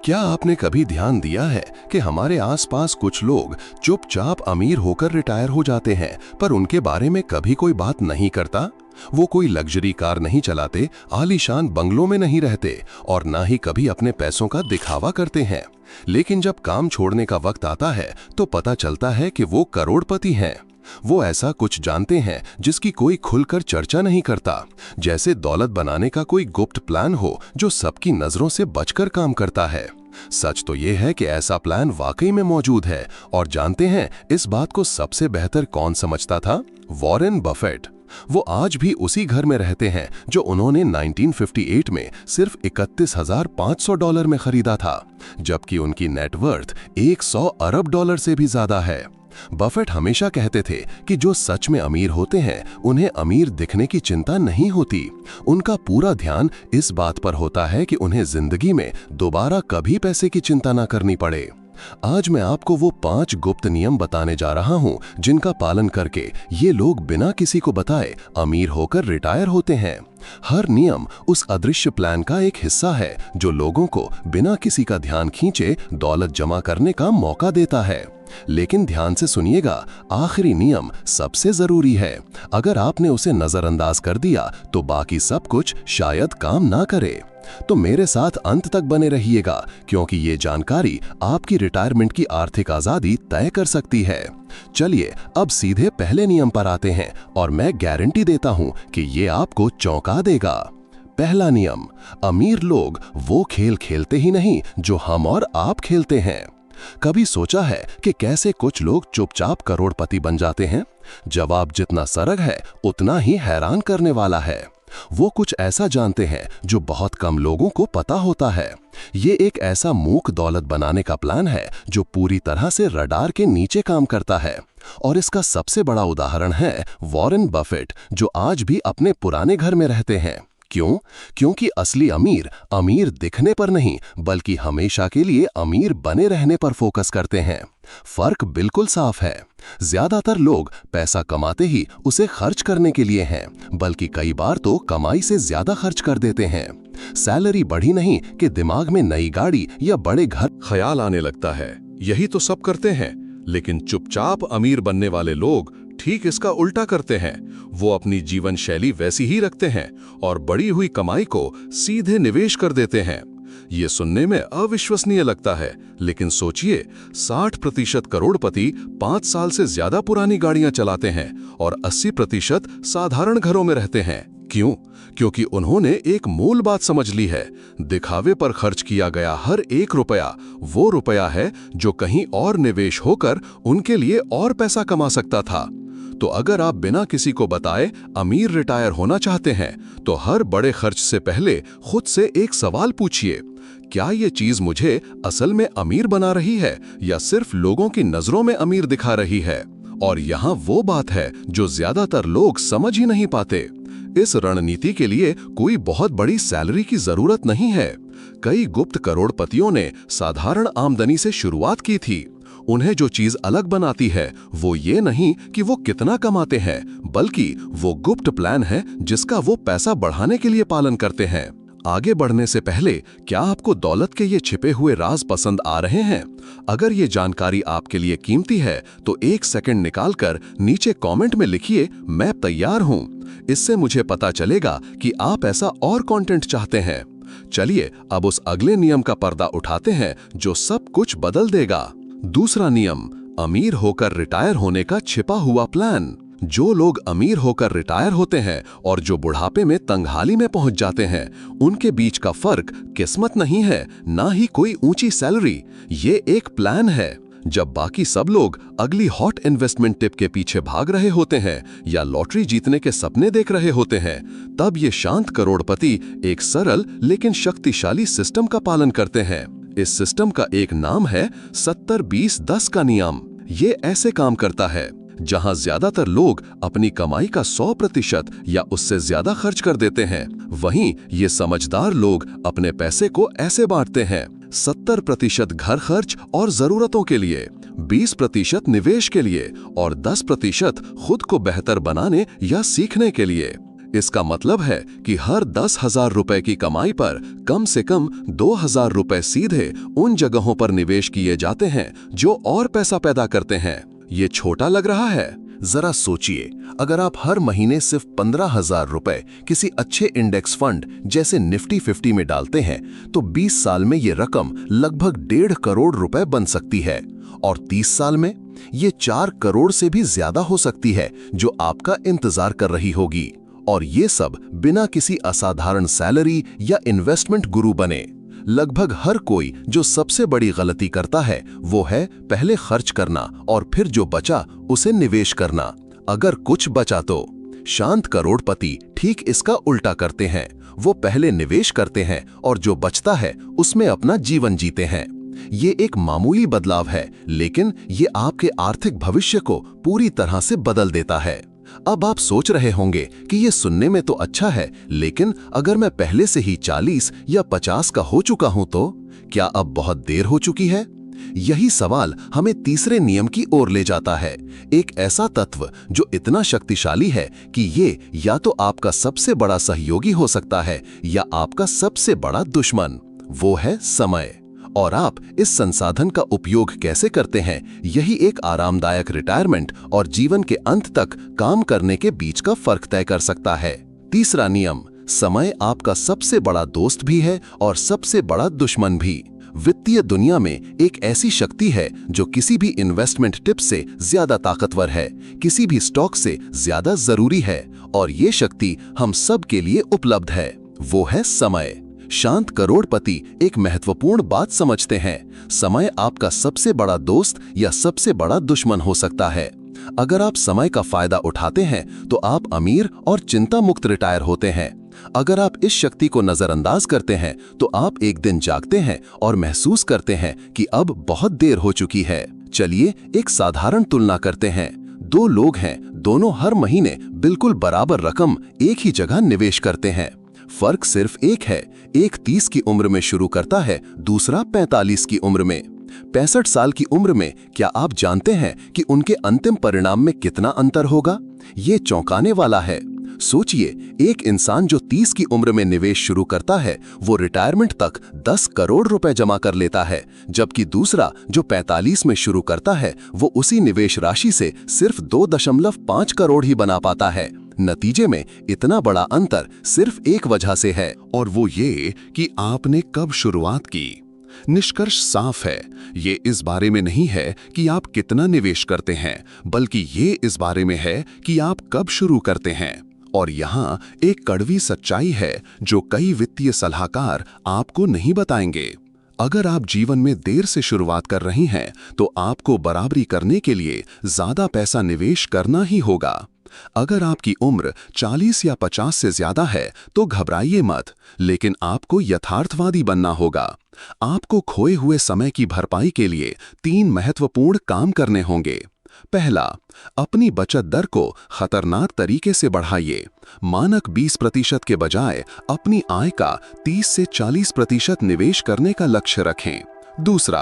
क्या आपने कभी ध्यान दिया है कि हमारे आसपास कुछ लोग चुपचाप अमीर होकर रिटायर हो जाते हैं, पर उनके बारे में कभी कोई बात नहीं करता। वो कोई लग्जरी कार नहीं चलाते, आलीशान बंगलों में नहीं रहते और ना ही कभी अपने पैसों का दिखावा करते हैं। लेकिन जब काम छोड़ने का वक्त आता है तो पता चलता है कि वो करोड़पति हैं। वो ऐसा कुछ जानते हैं जिसकी कोई खुलकर चर्चा नहीं करता, जैसे दौलत बनाने का कोई गुप्त प्लान हो जो सबकी नजरों से बचकर काम करता है। सच तो ये है कि ऐसा प्लान वाकई में मौजूद है, और जानते हैं इस बात को सबसे बेहतर कौन समझता था? Warren Buffett. वो आज भी उसी घर में रहते हैं जो उन्होंने 1958 में सिर्फ $31,500 में खरीदा था, जबकि उनकी नेटवर्थ $100 अरब से भी ज्यादा है। बफेट हमेशा कहते थे कि जो सच में अमीर होते हैं उन्हें अमीर दिखने की चिंता नहीं होती। उनका पूरा ध्यान इस बात पर होता है कि उन्हें जिंदगी में दोबारा कभी पैसे की चिंता ना करनी पड़े। आज मैं आपको वो 5 गुप्त नियम बताने जा रहा हूं जिनका पालन करके ये लोग बिना किसी को बताए अमीर होकर रिटायर होते हैं। हर नियम उस अदृश्य प्लान का एक हिस्सा है जो लोगों को बिना किसी का ध्यान खींचे दौलत जमा करने का मौका देता है। लेकिन ध्यान से सुनिएगा, आखिरी नियम सबसे जरूरी है। अगर आपने उसे नजरअंदाज कर दिया तो बाकी सब कुछ शायद काम ना करे। तो मेरे साथ अंत तक बने रहिएगा, क्योंकि ये जानकारी आपकी रिटायरमेंट की आर्थिक आजादी तय कर सकती है। चलिए अब सीधे पहले नियम पर आते हैं, और मैं गारंटी देता हूं कि ये आपको चौंका देगा। पहला नियम, अमीर लोग वो खेल खेलते ही नहीं जो हम और आप खेलते हैं। कभी सोचा है कि कैसे कुछ लोग चुपचाप करोड़पति बन जाते हैं? जवाब जितना सरल है उतना ही हैरान करने वाला है। वो कुछ ऐसा जानते हैं जो बहुत कम लोगों को पता होता है। ये एक ऐसा मूक दौलत बनाने का प्लान है जो पूरी तरह से रडार के नीचे काम करता है। और इसका सबसे बड़ा उदाहरण है वॉरेन बफेट, जो आज भी अपने पुराने घर में रहते हैं। क्यों? क्योंकि असली अमीर अमीर दिखने पर नहीं, बल्कि हमेशा के लिए अमीर बने रहने पर फोकस करते हैं। फर्क बिल्कुल साफ है। ज्यादातर लोग पैसा कमाते ही उसे खर्च करने के लिए हैं, बल्कि कई बार तो कमाई से ज्यादा खर्च कर देते हैं। सैलरी बढ़ी नहीं कि दिमाग में नई गाड़ी या बड़े घर ख्याल आने लगता है। यही तो सब करते हैं, लेकिन चुपचाप अमीर बनने वाले लोग ठीक इसका उल्टा करते हैं। वो अपनी जीवन शैली वैसी ही रखते हैं और बढ़ी हुई कमाई को सीधे निवेश कर देते हैं। ये सुनने में अविश्वसनीय लगता है, लेकिन सोचिए, 60% करोड़पति 5 साल से ज्यादा पुरानी गाड़ियां चलाते हैं और 80% साधारण घरों में रहते हैं। क्यों? क्योंकि उन्होंने एक मूल बात समझ ली है, दिखावे पर खर्च किया गया हर एक रुपया वो रुपया है जो कहीं और निवेश होकर उनके लिए और पैसा कमा सकता था। तो अगर आप बिना किसी को बताए अमीर रिटायर होना चाहते हैं, तो हर बड़े खर्च से पहले खुद से एक सवाल पूछिए, क्या ये चीज मुझे असल में अमीर बना रही है या सिर्फ लोगों की नजरों में अमीर दिखा रही है? और यहाँ वो बात है जो ज्यादातर लोग समझ ही नहीं पाते। इस रणनीति के लिए कोई बहुत बड़ी सैलरी की जरूरत नहीं है। कई गुप्त करोड़पतियों ने साधारण आमदनी से शुरुआत की थी। उन्हें जो चीज अलग बनाती है वो ये नहीं कि वो कितना कमाते हैं, बल्कि वो गुप्त प्लान है जिसका वो पैसा बढ़ाने के लिए पालन करते हैं। आगे बढ़ने से पहले, क्या आपको दौलत के ये छिपे हुए राज पसंद आ रहे हैं? अगर ये जानकारी आपके लिए कीमती है तो 1 सेकंड निकालकर नीचे कमेंट में लिखिए, मैं तैयार हूं। इससे मुझे पता चलेगा कि आप ऐसा और कंटेंट चाहते हैं। चलिए अब उस अगले नियम का पर्दा उठाते हैं जो सब कुछ बदल देगा। दूसरा नियम, अमीर होकर रिटायर होने का छिपा हुआ प्लान। जो लोग अमीर होकर रिटायर होते हैं और जो बुढ़ापे में तंगहाली में पहुंच जाते हैं, उनके बीच का फर्क किस्मत नहीं है, ना ही कोई ऊंची सैलरी। ये एक प्लान है। जब बाकी सब लोग अगली हॉट इन्वेस्टमेंट टिप के पीछे भाग रहे होते हैं या लॉटरी जीतने के सपने देख रहे होते हैं, तब ये शांत करोड़पति एक सरल लेकिन शक्तिशाली सिस्टम का पालन करते हैं। इस सिस्टम का एक नाम है 70-20-10 का नियम। ये ऐसे काम करता है, जहां ज्यादातर लोग अपनी कमाई का 100% या उससे ज्यादा खर्च कर देते हैं, वहीं ये समझदार लोग अपने पैसे को ऐसे बांटते हैं: 70% घर खर्च और जरूरतों के लिए, 20% निवेश के लिए और 10% खुद को बेहतर बनाने या सीखने के लिए। इसका मतलब है कि हर 10,000 रुपए की कमाई पर कम से कम 2,000 रुपए सीधे उन जगहों पर निवेश किए जाते हैं जो और पैसा पैदा करते हैं। ये छोटा लग रहा है? जरा सोचिए, अगर आप हर महीने सिर्फ 15,000 रुपए किसी अच्छे इंडेक्स फंड जैसे निफ्टी 50 में डालते हैं तो 20 साल में ये रकम लगभग 1.5 करोड़ रुपए बन सकती है, और 30 साल में ये 4 करोड़ से भी ज्यादा हो सकती है जो आपका इंतजार कर रही होगी। और ये सब बिना किसी असाधारण सैलरी या इन्वेस्टमेंट गुरु बने। लगभग हर कोई जो सबसे बड़ी गलती करता है वो है पहले खर्च करना और फिर जो बचा उसे निवेश करना। अगर कुछ बचा तो शांत करोड़पति ठीक इसका उल्टा करते हैं। वो पहले निवेश करते हैं और जो बचता है उसमें अपना जीवन जीते हैं। ये एक मामूली बदलाव है, लेकिन ये आपके आर्थिक भविष्य को पूरी तरह से बदल देता है। अब आप सोच रहे होंगे कि ये सुनने में तो अच्छा है, लेकिन अगर मैं पहले से ही 40 या 50 का हो चुका हूं तो क्या अब बहुत देर हो चुकी है? यही सवाल हमें तीसरे नियम की ओर ले जाता है, एक ऐसा तत्व जो इतना शक्तिशाली है कि ये या तो आपका सबसे बड़ा सहयोगी हो सकता है या आपका सबसे बड़ा दुश्मन। वो है समय। और आप इस संसाधन का उपयोग कैसे करते हैं, यही एक आरामदायक रिटायरमेंट और जीवन के अंत तक काम करने के बीच का फर्क तय कर सकता है। तीसरा नियम, समय आपका सबसे बड़ा दोस्त भी है और सबसे बड़ा दुश्मन भी। वित्तीय दुनिया में एक ऐसी शक्ति है जो किसी भी इन्वेस्टमेंट टिप से ज्यादा ताकतवर है, किसी भी स्टॉक से ज्यादा जरूरी है, और ये शक्ति हम सब के लिए उपलब्ध है। वो है समय। शांत करोड़पति एक महत्वपूर्ण बात समझते हैं, समय आपका सबसे बड़ा दोस्त या सबसे बड़ा दुश्मन हो सकता है। अगर आप समय का फायदा उठाते हैं तो आप अमीर और चिंता मुक्त रिटायर होते हैं। अगर आप इस शक्ति को नजरअंदाज करते हैं तो आप एक दिन जागते हैं और महसूस करते हैं कि अब बहुत देर हो चुकी है। चलिए एक साधारण तुलना करते हैं। 2 लोग हैं, दोनों हर महीने बिल्कुल बराबर रकम एक ही जगह निवेश करते हैं। फर्क सिर्फ एक है, एक 30 की उम्र में शुरू करता है, दूसरा 45 की उम्र में। 65 साल की उम्र में क्या आप जानते हैं कि उनके अंतिम परिणाम में कितना अंतर होगा? ये चौंकाने वाला है। सोचिए, एक इंसान जो 30 की उम्र में निवेश शुरू करता है वो रिटायरमेंट तक 10 करोड़ रुपए जमा कर लेता है, जबकि दूसरा जो 45 में शुरू करता है वो उसी निवेश राशि से सिर्फ 2.5 करोड़ ही बना पाता है। नतीजे में इतना बड़ा अंतर सिर्फ एक वजह से है, और वो ये कि आपने कब शुरुआत की। निष्कर्ष साफ है, ये इस बारे में नहीं है कि आप कितना निवेश करते हैं, बल्कि ये इस बारे में है कि आप कब शुरू करते हैं। और यहाँ एक कड़वी सच्चाई है जो कई वित्तीय सलाहकार आपको नहीं बताएंगे। अगर आप जीवन में देर से शुरुआत कर रही हैं तो आपको बराबरी करने के लिए ज्यादा पैसा निवेश करना ही होगा। अगर आपकी उम्र 40 या 50 से ज्यादा है तो घबराइए मत, लेकिन आपको यथार्थवादी बनना होगा। आपको खोए हुए समय की भरपाई के लिए 3 महत्वपूर्ण काम करने होंगे। पहला, अपनी बचत दर को खतरनाक तरीके से बढ़ाइए। मानक 20% के बजाय अपनी आय का 30 से 40% निवेश करने का लक्ष्य रखें। दूसरा,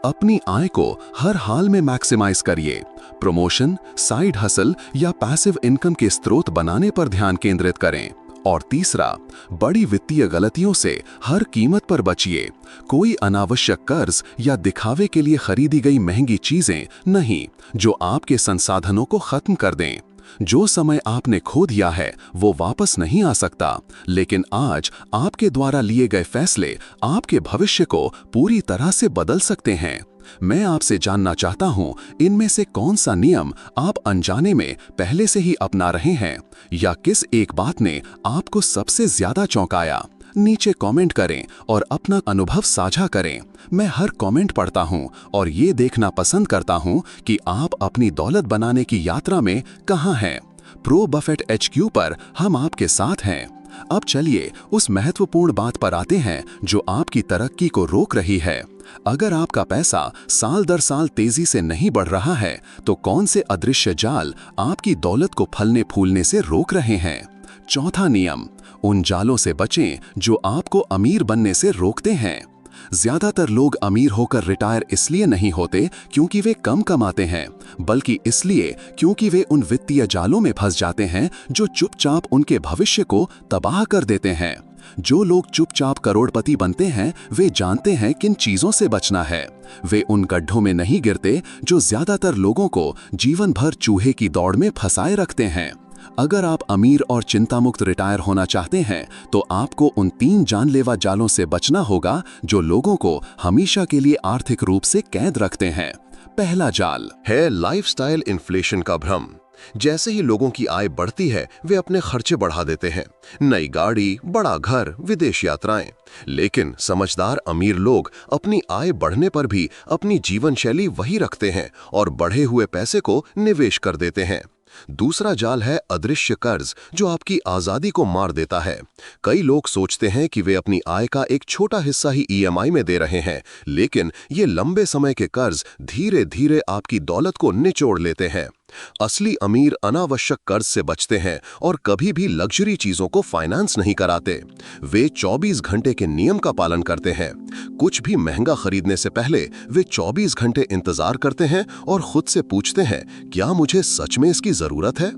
अपनी आय को हर हाल में मैक्सिमाइज करिए। प्रमोशन, साइड हसल या पैसिव इनकम के स्रोत बनाने पर ध्यान केंद्रित करें। और तीसरा, बड़ी वित्तीय गलतियों से हर कीमत पर बचिए। कोई अनावश्यक कर्ज या दिखावे के लिए खरीदी गई महंगी चीजें नहीं, जो आपके संसाधनों को खत्म कर दें। जो समय आपने खो दिया है वो वापस नहीं आ सकता, लेकिन आज आपके द्वारा लिए गए फैसले आपके भविष्य को पूरी तरह से बदल सकते हैं। मैं आपसे जानना चाहता हूं, इनमें से कौन सा नियम आप अनजाने में पहले से ही अपना रहे हैं, या किस एक बात ने आपको सबसे ज्यादा चौंकाया? नीचे कमेंट करें और अपना अनुभव साझा करें। मैं हर कमेंट पढ़ता हूं और ये देखना पसंद करता हूं कि आप अपनी दौलत बनाने की यात्रा में कहां हैं। प्रो बफेट HQ पर हम आपके साथ हैं। अब चलिए उस महत्वपूर्ण बात पर आते हैं जो आपकी तरक्की को रोक रही है। अगर आपका पैसा साल दर साल तेजी से नहीं बढ़ रहा है तो कौन से अदृश्य जाल आपकी दौलत को फलने फूलने से रोक रहे हैं? चौथा नियम, उन जालों से बचें जो आपको अमीर बनने से रोकते हैं। ज्यादातर अमीर अमीर होकर रिटायर इसलिए नहीं होते क्योंकि वे कम कमाते हैं, बल्कि इसलिए क्योंकि वे उन वित्तीय जालों में फंस जाते हैं जो चुपचाप उनके भविष्य को तबाह कर देते हैं। जो लोग चुपचाप करोड़पति बनते हैं वे जानते हैं किन चीजों से बचना है। वे उन गड्ढों में नहीं गिरते जो ज्यादातर लोगों को जीवन भर चूहे की दौड़ में फंसाए रखते हैं। अगर आप अमीर और चिंतामुक्त रिटायर होना चाहते हैं तो आपको उन 3 जानलेवा जालों से बचना होगा जो लोगों को हमेशा के लिए आर्थिक रूप से कैद रखते हैं। पहला जाल है लाइफस्टाइल इन्फ्लेशन का भ्रम। जैसे ही लोगों की आय बढ़ती है वे अपने खर्चे बढ़ा देते हैं, नई गाड़ी, बड़ा घर, विदेश यात्राएं। लेकिन समझदार अमीर लोग अपनी आय बढ़ने पर भी अपनी जीवन शैली वही रखते हैं और बढ़े हुए पैसे को निवेश कर देते हैं। दूसरा जाल है अदृश्य कर्ज, जो आपकी आजादी को मार देता है। कई लोग सोचते हैं कि वे अपनी आय का एक छोटा हिस्सा ही ईएमआई में दे रहे हैं, लेकिन ये लंबे समय के कर्ज धीरे धीरे आपकी दौलत को निचोड़ लेते हैं। असली अमीर अनावश्यक कर्ज से बचते हैं और कभी भी लग्जरी चीजों को फाइनेंस नहीं कराते। वे 24 घंटे के नियम का पालन करते हैं। कुछ भी महंगा खरीदने से पहले वे 24 घंटे इंतजार करते हैं और खुद से पूछते हैं, क्या मुझे सच में इसकी जरूरत है?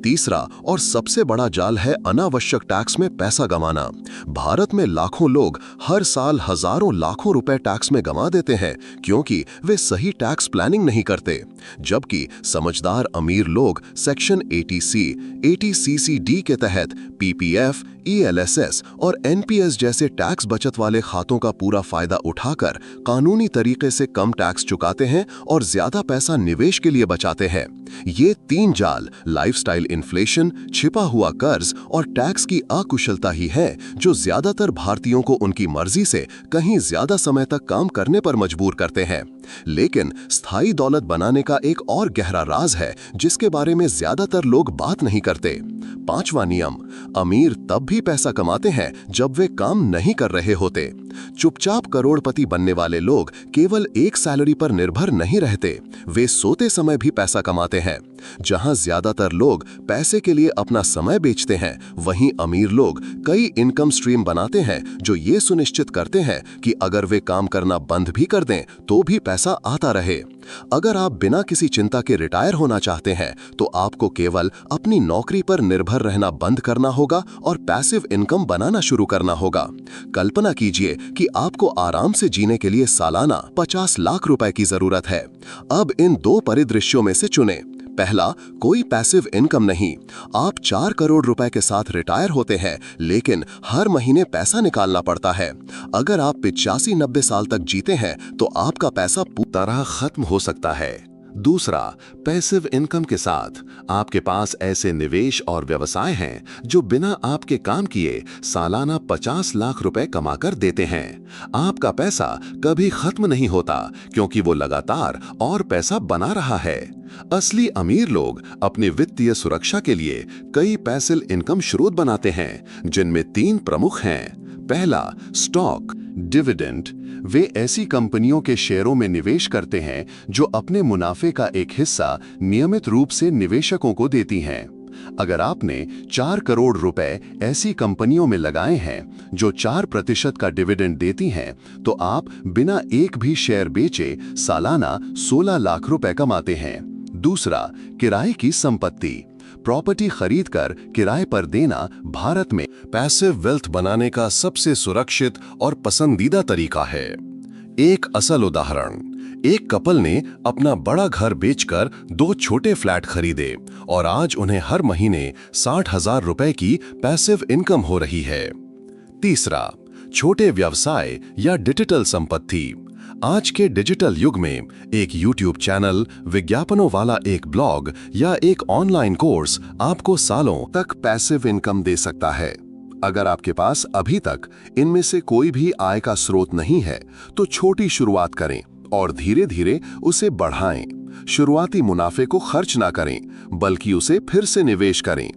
तीसरा और सबसे बड़ा जाल है अनावश्यक टैक्स में पैसा गंवाना। भारत में लाखों लोग हर साल हजारों लाखों रुपए टैक्स में गंवा देते हैं क्योंकि वे सही टैक्स प्लानिंग नहीं करते। जबकि समझदार अमीर लोग सेक्शन 80C, 80CCD के तहत पीपीएफ, ईएलएसएस और एनपीएस जैसे टैक्स बचत वाले खातों का पूरा फायदा उठाकर कानूनी तरीके से कम टैक्स चुकाते हैं और ज्यादा पैसा निवेश के लिए बचाते हैं। ये 3 जाल, लाइफस्टाइल इन्फ्लेशन, छिपा हुआ कर्ज और टैक्स की अकुशलता ही है जो ज्यादातर भारतीयों को उनकी मर्जी से कहीं ज्यादा समय तक काम करने पर मजबूर करते हैं। लेकिन स्थायी दौलत बनाने का एक और गहरा राज है जिसके बारे में ज्यादातर लोग बात नहीं करते। 5वां नियम, अमीर तब भी पैसा कमाते हैं जब वे काम नहीं कर रहे होते। चुपचाप करोड़पति बनने वाले लोग केवल एक सैलरी पर निर्भर नहीं रहते, वे सोते समय भी पैसा कमाते हैं। जहां ज्यादातर लोग पैसे के लिए अपना समय बेचते हैं, वहीं अमीर लोग कई इनकम स्ट्रीम बनाते हैं जो ये सुनिश्चित करते हैं कि अगर वे काम करना बंद भी कर दें तो भी पैसा आता रहे। अगर आप बिना किसी चिंता के रिटायर होना चाहते हैं तो आपको केवल अपनी नौकरी पर निर्भर रहना बंद करना होगा और पैसिव इनकम बनाना शुरू करना होगा। कल्पना कीजिए कि आपको आराम से जीने के लिए सालाना 50 लाख रुपए की जरूरत है। अब इन 2 परिदृश्यों में से चुनें। पहला, कोई पैसिव इनकम नहीं। आप 4 करोड़ रुपए के साथ रिटायर होते हैं, लेकिन हर महीने पैसा निकालना पड़ता है। अगर आप 85-90 साल तक जीते हैं तो आपका पैसा पूरी तरह खत्म हो सकता है। दूसरा, पैसिव इनकम के साथ आपके पास ऐसे निवेश और व्यवसाय हैं जो बिना आपके काम किए सालाना 50 लाख रुपए कमाकर देते हैं। आपका पैसा कभी खत्म नहीं होता क्योंकि वो लगातार और पैसा बना रहा है। असली अमीर लोग अपनी वित्तीय सुरक्षा के लिए कई पैसिव इनकम स्रोत बनाते हैं, जिनमें 3 प्रमुख हैं। पहला, स्टॉक डिविडेंड। वे ऐसी कंपनियों के शेयरों में निवेश करते हैं जो अपने मुनाफे का एक हिस्सा नियमित रूप से निवेशकों को देती हैं। अगर आपने 4 करोड़ रुपए ऐसी कंपनियों में लगाए हैं जो 4% का डिविडेंड देती हैं, तो आप बिना एक भी शेयर बेचे सालाना 16 लाख रुपए कमाते हैं। दूसरा, किराए की संपत्ति। प्रॉपर्टी खरीदकर किराए पर देना भारत में पैसिव वेल्थ बनाने का सबसे सुरक्षित और पसंदीदा तरीका है। एक असल उदाहरण, एक कपल ने अपना बड़ा घर बेचकर 2 छोटे फ्लैट खरीदे और आज उन्हें हर महीने 60,000 रुपए की पैसिव इनकम हो रही है। तीसरा, छोटे व्यवसाय या डिजिटल संपत्ति। आज के डिजिटल युग में एक YouTube चैनल, विज्ञापनों वाला एक ब्लॉग या एक ऑनलाइन कोर्स आपको सालों तक पैसिव इनकम दे सकता है। अगर आपके पास अभी तक इनमें से कोई भी आय का स्रोत नहीं है तो छोटी शुरुआत करें और धीरे धीरे उसे बढ़ाएं। शुरुआती मुनाफे को खर्च ना करें, बल्कि उसे फिर से निवेश करें।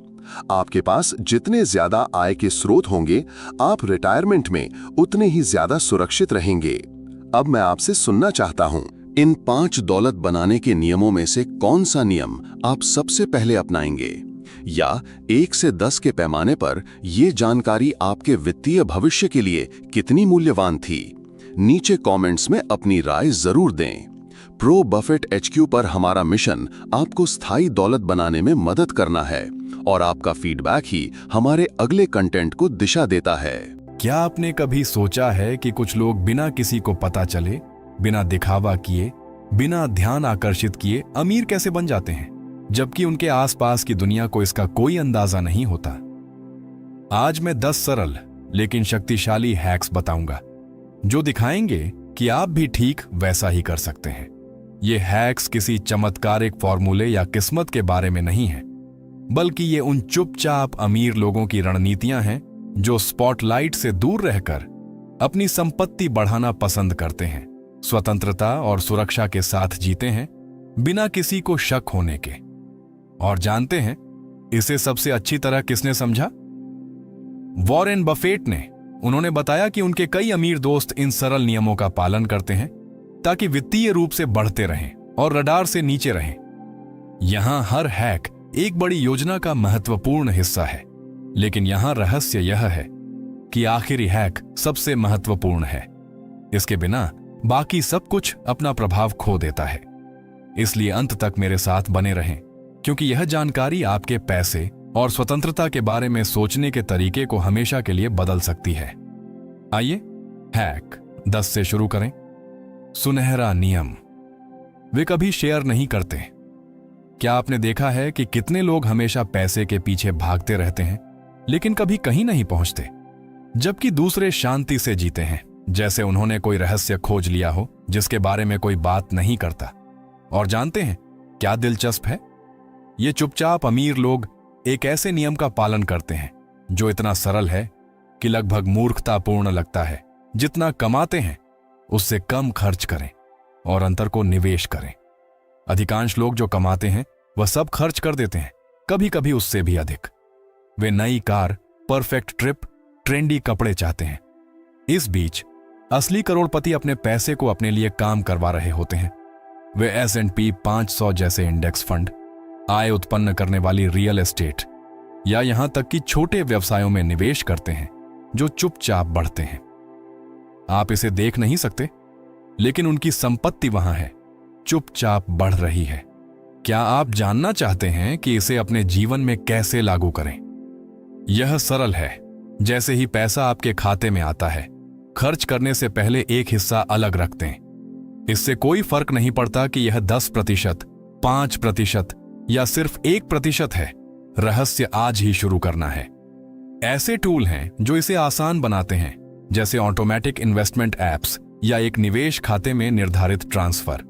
आपके पास जितने ज्यादा आय के स्रोत होंगे, आप रिटायरमेंट में उतने ही ज्यादा सुरक्षित रहेंगे। अब मैं आपसे सुनना चाहता हूं, इन 5 दौलत बनाने के नियमों में से कौन सा नियम आप सबसे पहले अपनाएंगे? या 1 से 10 के पैमाने पर यह जानकारी आपके वित्तीय भविष्य के लिए कितनी मूल्यवान थी? नीचे कमेंट्स में अपनी राय जरूर दें। प्रो बफेट HQ पर हमारा मिशन आपको स्थायी दौलत बनाने में मदद करना है और आपका फीडबैक ही हमारे अगले कंटेंट को दिशा देता है। क्या आपने कभी सोचा है कि कुछ लोग बिना किसी को पता चले, बिना दिखावा किए, बिना ध्यान आकर्षित किए अमीर कैसे बन जाते हैं, जबकि उनके आसपास की दुनिया को इसका कोई अंदाजा नहीं होता? आज मैं 10 सरल लेकिन शक्तिशाली हैक्स बताऊंगा जो दिखाएंगे कि आप भी ठीक वैसा ही कर सकते हैं। ये हैक्स किसी चमत्कारिक फॉर्मूले या किस्मत के बारे में नहीं है, बल्कि ये उन चुपचाप अमीर लोगों की रणनीतियां हैं जो स्पॉटलाइट से दूर रहकर अपनी संपत्ति बढ़ाना पसंद करते हैं, स्वतंत्रता और सुरक्षा के साथ जीते हैं बिना किसी को शक होने के। और जानते हैं इसे सबसे अच्छी तरह किसने समझा? वॉरेन बफेट ने। उन्होंने बताया कि उनके कई अमीर दोस्त इन सरल नियमों का पालन करते हैं ताकि वित्तीय रूप से बढ़ते रहें और रडार से नीचे रहें। यहां हर हैक एक बड़ी योजना का महत्वपूर्ण हिस्सा है, लेकिन यहां रहस्य यह है कि आखिरी हैक सबसे महत्वपूर्ण है। इसके बिना बाकी सब कुछ अपना प्रभाव खो देता है। इसलिए अंत तक मेरे साथ बने रहें, क्योंकि यह जानकारी आपके पैसे और स्वतंत्रता के बारे में सोचने के तरीके को हमेशा के लिए बदल सकती है। आइए हैक 10 से शुरू करें। सुनहरा नियम। वे कभी शेयर नहीं करते। क्या आपने देखा है कि कितने लोग हमेशा पैसे के पीछे भागते रहते हैं लेकिन कभी कहीं नहीं पहुंचते, जबकि दूसरे शांति से जीते हैं, जैसे उन्होंने कोई रहस्य खोज लिया हो जिसके बारे में कोई बात नहीं करता। और जानते हैं क्या दिलचस्प है? ये चुपचाप अमीर लोग एक ऐसे नियम का पालन करते हैं जो इतना सरल है कि लगभग मूर्खतापूर्ण लगता है। जितना कमाते हैं उससे कम खर्च करें और अंतर को निवेश करें। अधिकांश लोग जो कमाते हैं वह सब खर्च कर देते हैं, कभी कभी उससे भी अधिक। वे नई कार, परफेक्ट ट्रिप, ट्रेंडी कपड़े चाहते हैं। इस बीच असली करोड़पति अपने पैसे को अपने लिए काम करवा रहे होते हैं। वे S&P 500 जैसे इंडेक्स फंड, आय उत्पन्न करने वाली रियल एस्टेट या यहां तक कि छोटे व्यवसायों में निवेश करते हैं जो चुपचाप बढ़ते हैं। आप इसे देख नहीं सकते, लेकिन उनकी संपत्ति वहां है, चुपचाप बढ़ रही है। क्या आप जानना चाहते हैं कि इसे अपने जीवन में कैसे लागू करें? यह सरल है। जैसे ही पैसा आपके खाते में आता है, खर्च करने से पहले एक हिस्सा अलग रख दें। इससे कोई फर्क नहीं पड़ता कि यह 10%, 5% या सिर्फ 1% है। रहस्य आज ही शुरू करना है। ऐसे टूल हैं जो इसे आसान बनाते हैं, जैसे ऑटोमेटिक इन्वेस्टमेंट एप्स या एक निवेश खाते में निर्धारित ट्रांसफर।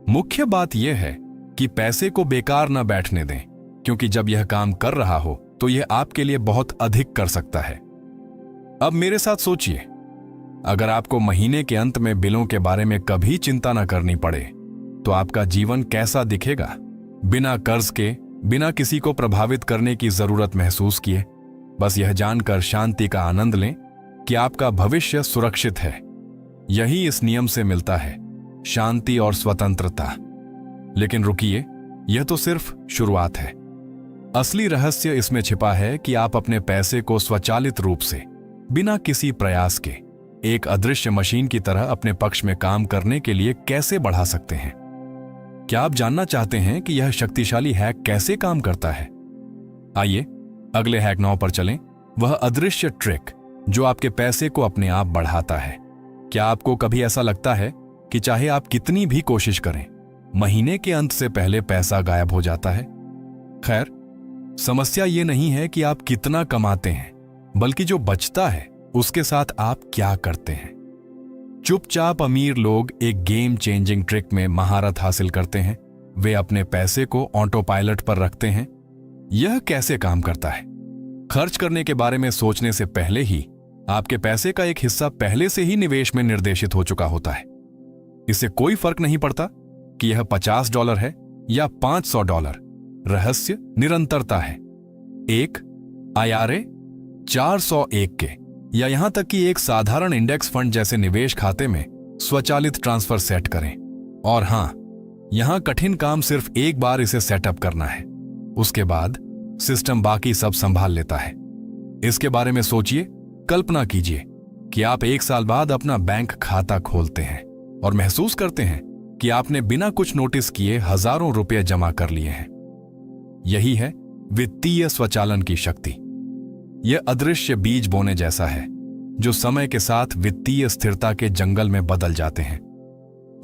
मुख्य बात यह है कि पैसे को बेकार न बैठने दें, क्योंकि जब यह काम कर रहा हो तो यह आपके लिए बहुत अधिक कर सकता है। अब मेरे साथ सोचिए, अगर आपको महीने के अंत में बिलों के बारे में कभी चिंता न करनी पड़े तो आपका जीवन कैसा दिखेगा? बिना कर्ज के, बिना किसी को प्रभावित करने की जरूरत महसूस किए, बस यह जानकर शांति का आनंद लें कि आपका भविष्य सुरक्षित है। यही इस नियम से मिलता है, शांति और स्वतंत्रता। लेकिन रुकिए, यह तो सिर्फ शुरुआत है। असली रहस्य इसमें छिपा है कि आप अपने पैसे को स्वचालित रूप से, बिना किसी प्रयास के, एक अदृश्य मशीन की तरह अपने पक्ष में काम करने के लिए कैसे बढ़ा सकते हैं। क्या आप जानना चाहते हैं कि यह शक्तिशाली हैक कैसे काम करता है? आइए अगले हैक 9 पर चलें। वह अदृश्य ट्रिक जो आपके पैसे को अपने आप बढ़ाता है। क्या आपको कभी ऐसा लगता है कि चाहे आप कितनी भी कोशिश करें, महीने के अंत से पहले पैसा गायब हो जाता है? खैर, समस्या ये नहीं है कि आप कितना कमाते हैं, बल्कि जो बचता है उसके साथ आप क्या करते हैं। चुपचाप अमीर लोग एक गेम चेंजिंग ट्रिक में महारत हासिल करते हैं। वे अपने पैसे को ऑटो पायलट पर रखते हैं। यह कैसे काम करता है? खर्च करने के बारे में सोचने से पहले ही आपके पैसे का एक हिस्सा पहले से ही निवेश में निर्देशित हो चुका होता है। इससे कोई फर्क नहीं पड़ता कि यह $50 है या $500। रहस्य निरंतरता है। एक IRA 401 के या यहां तक कि एक साधारण इंडेक्स फंड जैसे निवेश खाते में स्वचालित ट्रांसफर सेट करें। और हां, यहां कठिन काम सिर्फ एक बार इसे सेटअप करना है। उसके बाद सिस्टम बाकी सब संभाल लेता है। इसके बारे में सोचिए, कल्पना कीजिए कि आप 1 साल बाद अपना बैंक खाता खोलते हैं और महसूस करते हैं कि आपने बिना कुछ नोटिस किए हजारों रुपए जमा कर लिए हैं। यही है वित्तीय स्वचालन की शक्ति। यह अदृश्य बीज बोने जैसा है जो समय के साथ वित्तीय स्थिरता के जंगल में बदल जाते हैं।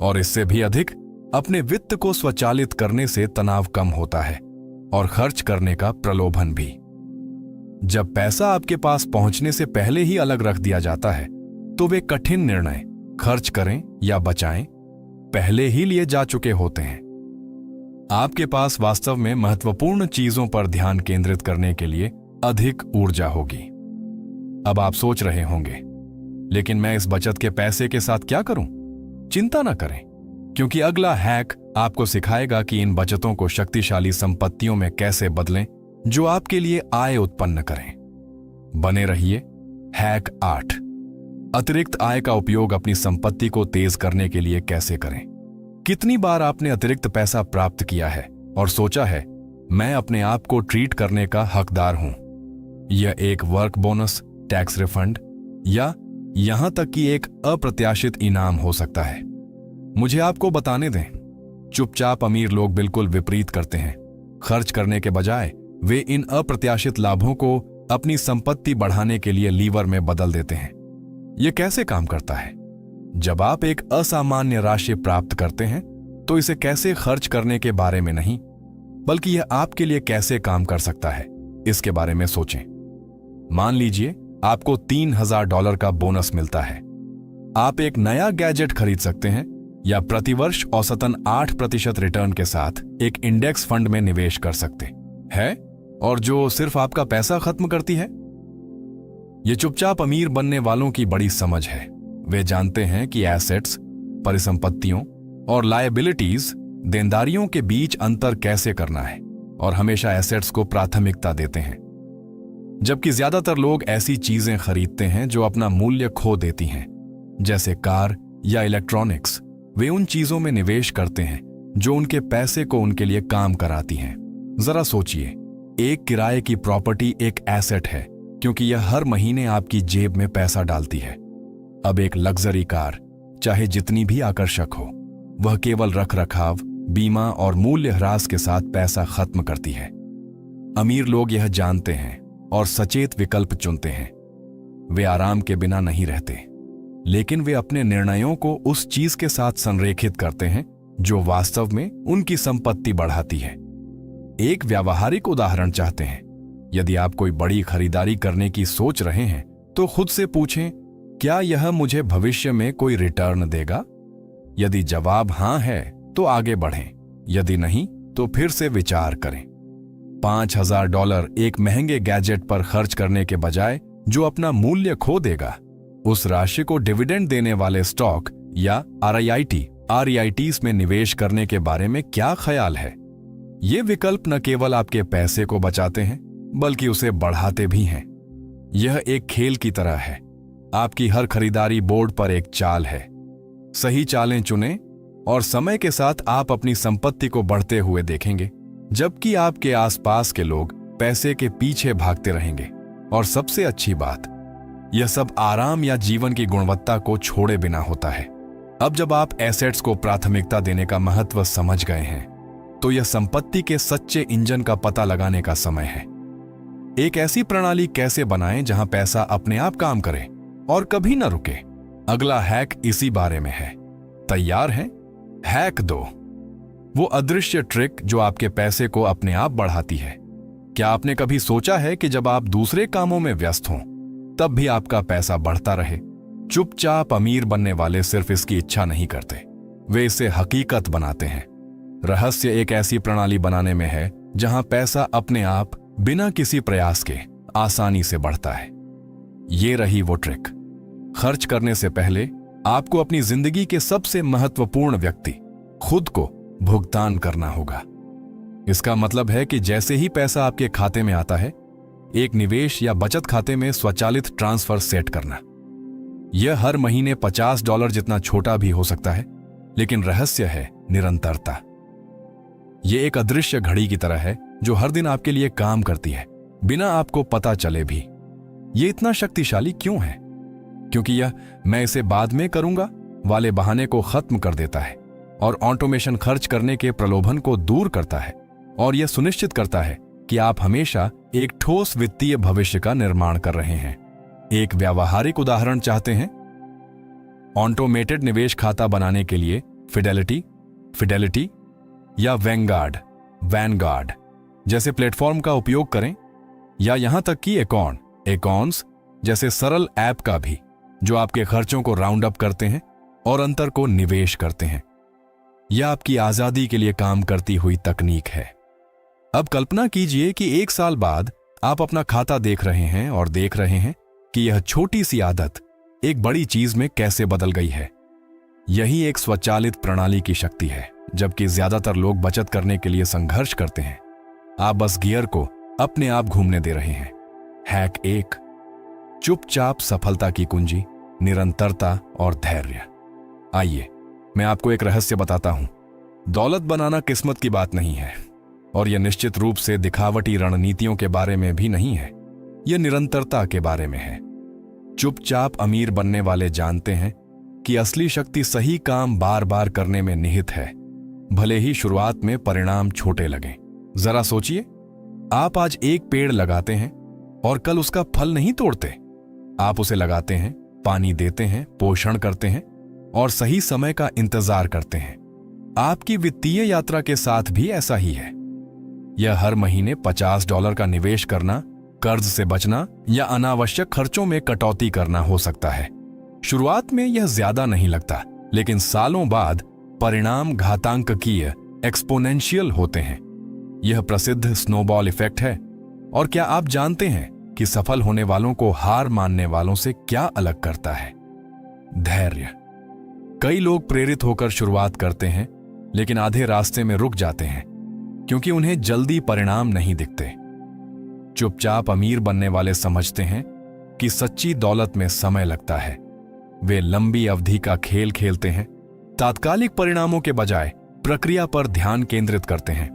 और इससे भी अधिक, अपने वित्त को स्वचालित करने से तनाव कम होता है और खर्च करने का प्रलोभन भी। जब पैसा आपके पास पहुंचने से पहले ही अलग रख दिया जाता है तो वे कठिन निर्णय, खर्च करें या बचाएं, पहले ही लिए जा चुके होते हैं। आपके पास वास्तव में महत्वपूर्ण चीजों पर ध्यान केंद्रित करने के लिए अधिक ऊर्जा होगी। अब आप सोच रहे होंगे, लेकिन मैं इस बचत के पैसे के साथ क्या करूं? चिंता न करें, क्योंकि अगला हैक आपको सिखाएगा कि इन बचतों को शक्तिशाली संपत्तियों में कैसे बदलें जो आपके लिए आय उत्पन्न करें। बने रहिए। हैक 8, अतिरिक्त आय का उपयोग अपनी संपत्ति को तेज करने के लिए कैसे करें। कितनी बार आपने अतिरिक्त पैसा प्राप्त किया है और सोचा है, मैं अपने आप को ट्रीट करने का हकदार हूं। यह एक वर्क बोनस, टैक्स रिफंड या यहां तक कि एक अप्रत्याशित इनाम हो सकता है। मुझे आपको बताने दें, चुपचाप अमीर लोग बिल्कुल विपरीत करते हैं। खर्च करने के बजाय वे इन अप्रत्याशित लाभों को अपनी संपत्ति बढ़ाने के लिए लीवर में बदल देते हैं। यह कैसे काम करता है? जब आप एक असामान्य राशि प्राप्त करते हैं तो इसे कैसे खर्च करने के बारे में नहीं, बल्कि यह आपके लिए कैसे काम कर सकता है, इसके बारे में सोचें। मान लीजिए आपको $3000 का बोनस मिलता है। आप एक नया गैजेट खरीद सकते हैं या प्रतिवर्ष औसतन 8% रिटर्न के साथ एक इंडेक्स फंड में निवेश कर सकते हैं, और जो सिर्फ आपका पैसा खत्म करती है। यह चुपचाप अमीर बनने वालों की बड़ी समझ है। वे जानते हैं कि एसेट्स, परिसंपत्तियों और लायबिलिटीज, देनदारियों के बीच अंतर कैसे करना है, और हमेशा एसेट्स को प्राथमिकता देते हैं। जबकि ज्यादातर लोग ऐसी चीजें खरीदते हैं जो अपना मूल्य खो देती हैं, जैसे कार या इलेक्ट्रॉनिक्स। वे उन चीजों में निवेश करते हैं जो उनके पैसे को उनके लिए काम कराती हैं। जरा सोचिए, एक किराए की प्रॉपर्टी एक एसेट है क्योंकि यह हर महीने आपकी जेब में पैसा डालती है। अब एक लग्जरी कार, चाहे जितनी भी आकर्षक हो, वह केवल रखरखाव, बीमा और मूल्य ह्रास के साथ पैसा खत्म करती है। अमीर लोग यह जानते हैं और सचेत विकल्प चुनते हैं। वे आराम के बिना नहीं रहते, लेकिन वे अपने निर्णयों को उस चीज के साथ संरेखित करते हैं जो वास्तव में उनकी संपत्ति बढ़ाती है। एक व्यावहारिक उदाहरण चाहते हैं? यदि आप कोई बड़ी खरीदारी करने की सोच रहे हैं तो खुद से पूछें, क्या यह मुझे भविष्य में कोई रिटर्न देगा? यदि जवाब हां है तो आगे बढ़ें, यदि नहीं तो फिर से विचार करें। $5000 एक महंगे गैजेट पर खर्च करने के बजाय जो अपना मूल्य खो देगा, उस राशि को डिविडेंड देने वाले स्टॉक या REITs में निवेश करने के बारे में क्या ख्याल है? ये विकल्प न केवल आपके पैसे को बचाते हैं, बल्कि उसे बढ़ाते भी हैं। यह एक खेल की तरह है। आपकी हर खरीदारी बोर्ड पर एक चाल है। सही चालें चुनें और समय के साथ आप अपनी संपत्ति को बढ़ते हुए देखेंगे, जबकि आपके आसपास के लोग पैसे के पीछे भागते रहेंगे। और सबसे अच्छी बात, यह सब आराम या जीवन की गुणवत्ता को छोड़े बिना होता है। अब जब आप एसेट्स को प्राथमिकता देने का महत्व समझ गए हैं, तो यह संपत्ति के सच्चे इंजन का पता लगाने का समय है। एक ऐसी प्रणाली कैसे बनाएं जहां पैसा अपने आप काम करे और कभी न रुके। अगला हैक इसी बारे में है। तैयार हैं? हैक 2, वो अदृश्य ट्रिक जो आपके पैसे को अपने आप बढ़ाती है। क्या आपने कभी सोचा है कि जब आप दूसरे कामों में व्यस्त हों, तब भी आपका पैसा बढ़ता रहे? चुपचाप अमीर बनने वाले सिर्फ इसकी इच्छा नहीं करते, वे इसे हकीकत बनाते हैं। रहस्य एक ऐसी प्रणाली बनाने में है जहां पैसा अपने आप, बिना किसी प्रयास के, आसानी से बढ़ता है। ये रही वो ट्रिक। खर्च करने से पहले आपको अपनी जिंदगी के सबसे महत्वपूर्ण व्यक्ति, खुद को भुगतान करना होगा। इसका मतलब है कि जैसे ही पैसा आपके खाते में आता है, एक निवेश या बचत खाते में स्वचालित ट्रांसफर सेट करना। यह हर महीने $50 जितना छोटा भी हो सकता है, लेकिन रहस्य है निरंतरता। यह एक अदृश्य घड़ी की तरह है जो हर दिन आपके लिए काम करती है, बिना आपको पता चले भी। यह इतना शक्तिशाली क्यों है? क्योंकि यह मैं इसे बाद में करूंगा वाले बहाने को खत्म कर देता है और ऑटोमेशन खर्च करने के प्रलोभन को दूर करता है और यह सुनिश्चित करता है कि आप हमेशा एक ठोस वित्तीय भविष्य का निर्माण कर रहे हैं। एक व्यावहारिक उदाहरण चाहते हैं? ऑटोमेटेड निवेश खाता बनाने के लिए फिडेलिटी या वैनगार्ड जैसे प्लेटफॉर्म का उपयोग करें, या यहां तक कि एकॉन्स जैसे सरल ऐप का भी, जो आपके खर्चों को राउंड अप करते हैं और अंतर को निवेश करते हैं। यह आपकी आजादी के लिए काम करती हुई तकनीक है। अब कल्पना कीजिए कि 1 साल बाद आप अपना खाता देख रहे हैं और देख रहे हैं कि यह छोटी सी आदत एक बड़ी चीज में कैसे बदल गई है। यही एक स्वचालित प्रणाली की शक्ति है। जबकि ज्यादातर लोग बचत करने के लिए संघर्ष करते हैं, आप बस गियर को अपने आप घूमने दे रहे हैं। हैक 1, चुपचाप सफलता की कुंजी, निरंतरता और धैर्य। आइए मैं आपको एक रहस्य बताता हूं। दौलत बनाना किस्मत की बात नहीं है और यह निश्चित रूप से दिखावटी रणनीतियों के बारे में भी नहीं है। यह निरंतरता के बारे में है। चुपचाप अमीर बनने वाले जानते हैं कि असली शक्ति सही काम बार बार करने में निहित है, भले ही शुरुआत में परिणाम छोटे लगें। जरा सोचिए, आप आज एक पेड़ लगाते हैं और कल उसका फल नहीं तोड़ते। आप उसे लगाते हैं, पानी देते हैं, पोषण करते हैं और सही समय का इंतजार करते हैं। आपकी वित्तीय यात्रा के साथ भी ऐसा ही है। यह हर महीने $50 का निवेश करना, कर्ज से बचना या अनावश्यक खर्चों में कटौती करना हो सकता है। शुरुआत में यह ज्यादा नहीं लगता, लेकिन सालों बाद परिणाम घातांकीय एक्सपोनेंशियल होते हैं। यह प्रसिद्ध स्नोबॉल इफेक्ट है। और क्या आप जानते हैं कि सफल होने वालों को हार मानने वालों से क्या अलग करता है? धैर्य। कई लोग प्रेरित होकर शुरुआत करते हैं, लेकिन आधे रास्ते में रुक जाते हैं क्योंकि उन्हें जल्दी परिणाम नहीं दिखते। चुपचाप अमीर बनने वाले समझते हैं कि सच्ची दौलत में समय लगता है। वे लंबी अवधि का खेल खेलते हैं, तात्कालिक परिणामों के बजाय प्रक्रिया पर ध्यान केंद्रित करते हैं।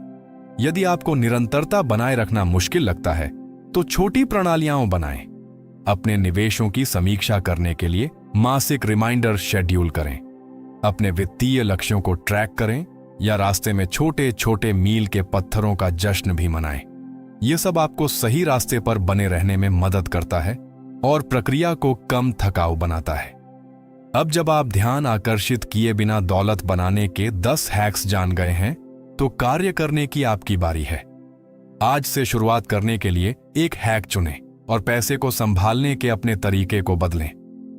यदि आपको निरंतरता बनाए रखना मुश्किल लगता है तो छोटी प्रणालियां बनाएं। अपने निवेशों की समीक्षा करने के लिए मासिक रिमाइंडर शेड्यूल करें। अपने वित्तीय लक्ष्यों को ट्रैक करें या रास्ते में छोटे छोटे मील के पत्थरों का जश्न भी मनाएं। यह सब आपको सही रास्ते पर बने रहने में मदद करता है और प्रक्रिया को कम थकाऊ बनाता है। अब जब आप ध्यान आकर्षित किए बिना दौलत बनाने के 10 हैक्स जान गए हैं, तो कार्य करने की आपकी बारी है। आज से शुरुआत करने के लिए एक हैक चुनें और पैसे को संभालने के अपने तरीके को बदलें।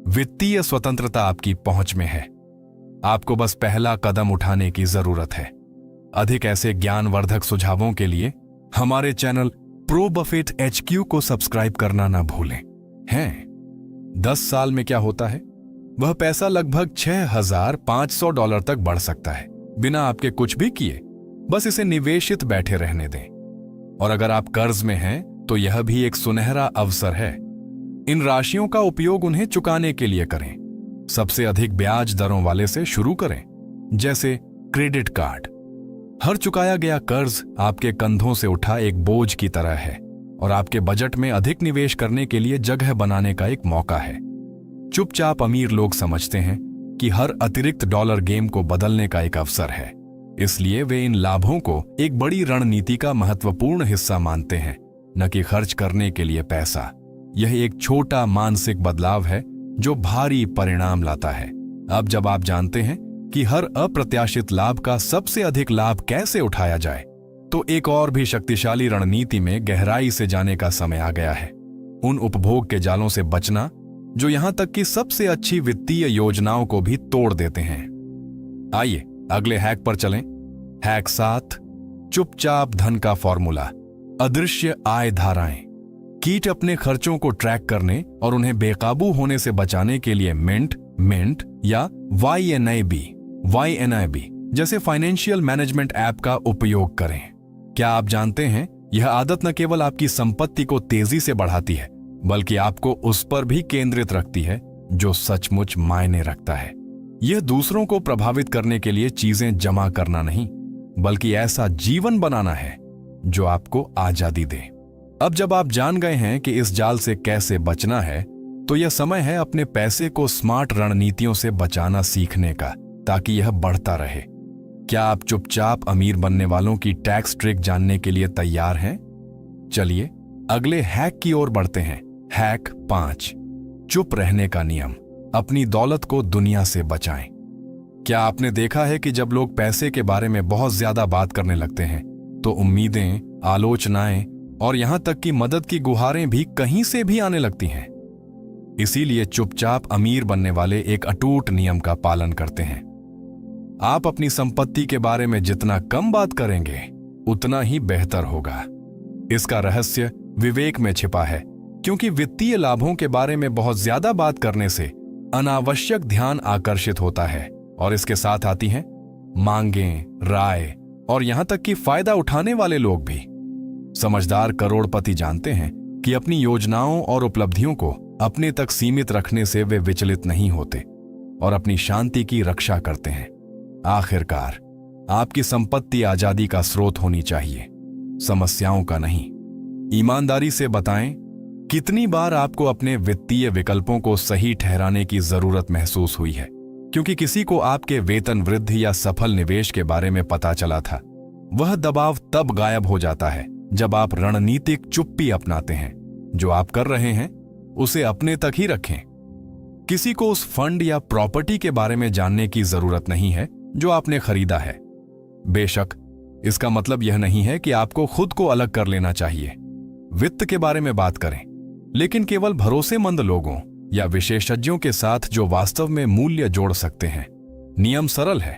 वित्तीय स्वतंत्रता आपकी पहुंच में है। आपको बस पहला कदम उठाने की जरूरत है। अधिक ऐसे ज्ञानवर्धक सुझावों के लिए हमारे चैनल प्रो बफेट HQ को सब्सक्राइब करना ना भूलें। 10 साल में क्या होता है? वह पैसा लगभग $6,500 तक बढ़ सकता है बिना आपके कुछ भी किए। बस इसे निवेशित बैठे रहने दें। और अगर आप कर्ज में हैं तो यह भी एक सुनहरा अवसर है। इन राशियों का उपयोग उन्हें चुकाने के लिए करें। सबसे अधिक ब्याज दरों वाले से शुरू करें, जैसे क्रेडिट कार्ड। हर चुकाया गया कर्ज आपके कंधों से उठा एक बोझ की तरह है और आपके बजट में अधिक निवेश करने के लिए जगह बनाने का एक मौका है। चुपचाप अमीर लोग समझते हैं कि हर अतिरिक्त डॉलर गेम को बदलने का एक अवसर है, इसलिए वे इन लाभों को एक बड़ी रणनीति का महत्वपूर्ण हिस्सा मानते हैं, न कि खर्च करने के लिए पैसा। यह एक छोटा मानसिक बदलाव है जो भारी परिणाम लाता है। अब जब आप जानते हैं कि हर अप्रत्याशित लाभ का सबसे अधिक लाभ कैसे उठाया जाए, तो एक और भी शक्तिशाली रणनीति में गहराई से जाने का समय आ गया है। उन उपभोग के जालों से बचना जो यहां तक कि सबसे अच्छी वित्तीय योजनाओं को भी तोड़ देते हैं। आइए अगले हैक पर चलें। हैक 7, चुपचाप धन का फॉर्मूला, अदृश्य आय धाराएं। कीट अपने खर्चों को ट्रैक करने और उन्हें बेकाबू होने से बचाने के लिए मिंट या YNIB जैसे फाइनेंशियल मैनेजमेंट ऐप का उपयोग करें। क्या आप जानते हैं, यह आदत न केवल आपकी संपत्ति को तेजी से बढ़ाती है, बल्कि आपको उस पर भी केंद्रित रखती है जो सचमुच मायने रखता है। यह दूसरों को प्रभावित करने के लिए चीजें जमा करना नहीं, बल्कि ऐसा जीवन बनाना है जो आपको आजादी दे। अब जब आप जान गए हैं कि इस जाल से कैसे बचना है, तो यह समय है अपने पैसे को स्मार्ट रणनीतियों से बचाना सीखने का, ताकि यह बढ़ता रहे। क्या आप चुपचाप अमीर बनने वालों की टैक्स ट्रिक जानने के लिए तैयार हैं? चलिए अगले हैक की ओर बढ़ते हैं। हैक 5, चुप रहने का नियम। अपनी दौलत को दुनिया से बचाएं। क्या आपने देखा है कि जब लोग पैसे के बारे में बहुत ज्यादा बात करने लगते हैं तो उम्मीदें, आलोचनाएं और यहां तक कि मदद की गुहारें भी कहीं से भी आने लगती हैं। इसीलिए चुपचाप अमीर बनने वाले एक अटूट नियम का पालन करते हैं। आप अपनी संपत्ति के बारे में जितना कम बात करेंगे उतना ही बेहतर होगा। इसका रहस्य विवेक में छिपा है, क्योंकि वित्तीय लाभों के बारे में बहुत ज्यादा बात करने से अनावश्यक ध्यान आकर्षित होता है और इसके साथ आती हैं मांगें, राय और यहां तक कि फायदा उठाने वाले लोग भी। समझदार करोड़पति जानते हैं कि अपनी योजनाओं और उपलब्धियों को अपने तक सीमित रखने से वे विचलित नहीं होते और अपनी शांति की रक्षा करते हैं। आखिरकार आपकी संपत्ति आजादी का स्रोत होनी चाहिए, समस्याओं का नहीं। ईमानदारी से बताएं, कितनी बार आपको अपने वित्तीय विकल्पों को सही ठहराने की जरूरत महसूस हुई है क्योंकि किसी को आपके वेतन वृद्धि या सफल निवेश के बारे में पता चला था? वह दबाव तब गायब हो जाता है जब आप रणनीतिक चुप्पी अपनाते हैं। जो आप कर रहे हैं उसे अपने तक ही रखें। किसी को उस फंड या प्रॉपर्टी के बारे में जानने की जरूरत नहीं है जो आपने खरीदा है। बेशक इसका मतलब यह नहीं है कि आपको खुद को अलग कर लेना चाहिए। वित्त के बारे में बात करें, लेकिन केवल भरोसेमंद लोगों या विशेषज्ञों के साथ जो वास्तव में मूल्य जोड़ सकते हैं। नियम सरल है,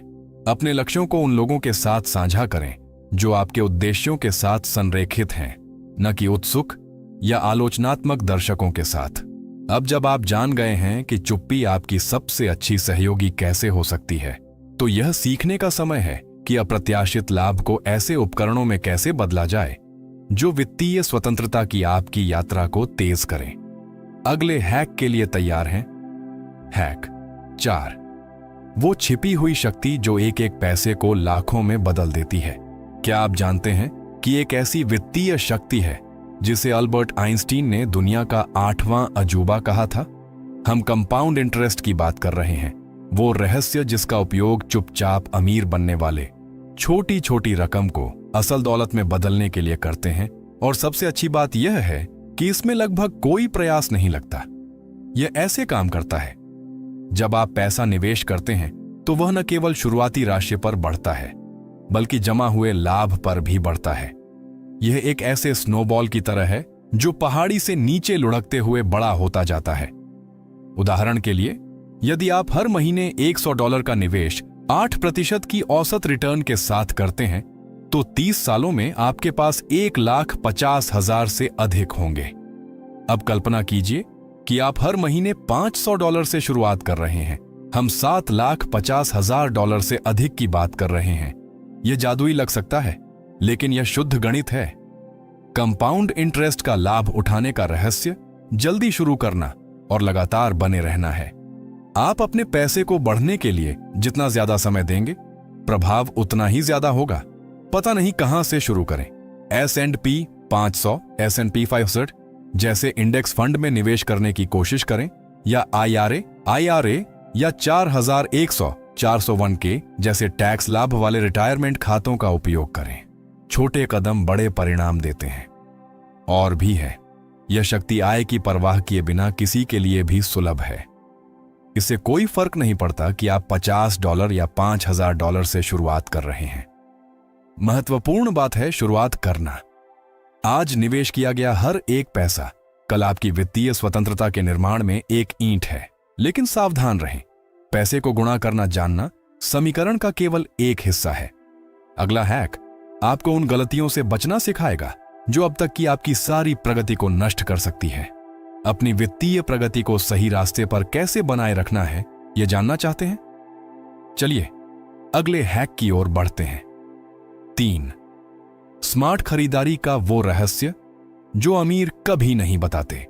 अपने लक्ष्यों को उन लोगों के साथ साझा करें जो आपके उद्देश्यों के साथ संरेखित हैं, न कि उत्सुक या आलोचनात्मक दर्शकों के साथ। अब जब आप जान गए हैं कि चुप्पी आपकी सबसे अच्छी सहयोगी कैसे हो सकती है, तो यह सीखने का समय है कि अप्रत्याशित लाभ को ऐसे उपकरणों में कैसे बदला जाए जो वित्तीय स्वतंत्रता की आपकी यात्रा को तेज करें। अगले हैक के लिए तैयार हैं? हैक 4, वो छिपी हुई शक्ति जो एक एक पैसे को लाखों में बदल देती है। क्या आप जानते हैं कि एक ऐसी वित्तीय शक्ति है जिसे अल्बर्ट आइंस्टीन ने दुनिया का 8वां अजूबा कहा था? हम कंपाउंड इंटरेस्ट की बात कर रहे हैं, वो रहस्य जिसका उपयोग चुपचाप अमीर बनने वाले छोटी छोटी रकम को असल दौलत में बदलने के लिए करते हैं। और सबसे अच्छी बात यह है कि इसमें लगभग कोई प्रयास नहीं लगता। यह ऐसे काम करता है, जब आप पैसा निवेश करते हैं तो वह न केवल शुरुआती राशि पर बढ़ता है बल्कि जमा हुए लाभ पर भी बढ़ता है। यह एक ऐसे स्नोबॉल की तरह है जो पहाड़ी से नीचे लुढ़कते हुए बड़ा होता जाता है। उदाहरण के लिए, यदि आप हर महीने $100 का निवेश 8% की औसत रिटर्न के साथ करते हैं तो 30 सालों में आपके पास 1,50,000 से अधिक होंगे। अब कल्पना कीजिए कि आप हर महीने $500 से शुरुआत कर रहे हैं। हम $7,50,000 से अधिक की बात कर रहे हैं। यह जादुई लग सकता है, लेकिन यह शुद्ध गणित है। कंपाउंड इंटरेस्ट का लाभ उठाने का रहस्य जल्दी शुरू करना और लगातार बने रहना है। आप अपने पैसे को बढ़ने के लिए जितना ज्यादा समय देंगे, प्रभाव उतना ही ज्यादा होगा। पता नहीं कहां से शुरू करें। S&P 500, S&P 500 जैसे इंडेक्स फंड में निवेश करने की कोशिश करें, या IRA या 4100 जैसे टैक्स लाभ वाले रिटायरमेंट खातों का उपयोग करें। छोटे कदम बड़े परिणाम देते हैं। और भी है, यह शक्ति आय की परवाह किए बिना किसी के लिए भी सुलभ है। इससे कोई फर्क नहीं पड़ता कि आप $50 या $5,000 से शुरुआत कर रहे हैं। महत्वपूर्ण बात है शुरुआत करना। आज निवेश किया गया हर एक पैसा कल आपकी वित्तीय स्वतंत्रता के निर्माण में एक ईंट है। लेकिन सावधान रहें, पैसे को गुणा करना जानना समीकरण का केवल एक हिस्सा है। अगला हैक आपको उन गलतियों से बचना सिखाएगा जो अब तक की आपकी सारी प्रगति को नष्ट कर सकती है। अपनी वित्तीय प्रगति को सही रास्ते पर कैसे बनाए रखना है, यह जानना चाहते हैं? चलिए अगले हैक की ओर बढ़ते हैं। 3, स्मार्ट खरीदारी का वो रहस्य जो अमीर कभी नहीं बताते।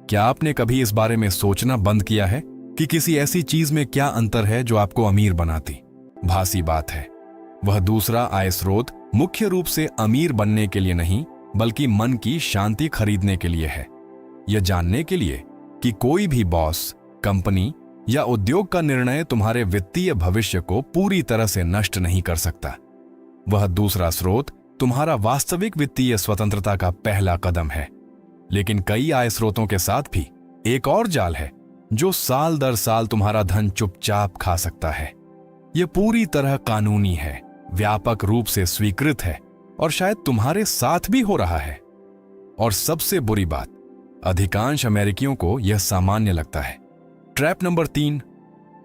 क्या आपने कभी इस बारे में सोचना बंद किया है कि किसी ऐसी चीज में क्या अंतर है जो आपको अमीर बनाती? भासी बात है, वह दूसरा आय स्रोत मुख्य रूप से अमीर बनने के लिए नहीं बल्कि मन की शांति खरीदने के लिए है। यह जानने के लिए कि कोई भी बॉस, कंपनी या उद्योग का निर्णय तुम्हारे वित्तीय भविष्य को पूरी तरह से नष्ट नहीं कर सकता। वह दूसरा स्रोत तुम्हारा वास्तविक वित्तीय स्वतंत्रता का पहला कदम है। लेकिन कई आय स्रोतों के साथ भी एक और जाल है जो साल दर साल तुम्हारा धन चुपचाप खा सकता है। यह पूरी तरह कानूनी है, व्यापक रूप से स्वीकृत है और शायद तुम्हारे साथ भी हो रहा है। और सबसे बुरी बात, अधिकांश अमेरिकियों को यह सामान्य लगता है। ट्रैप नंबर 3,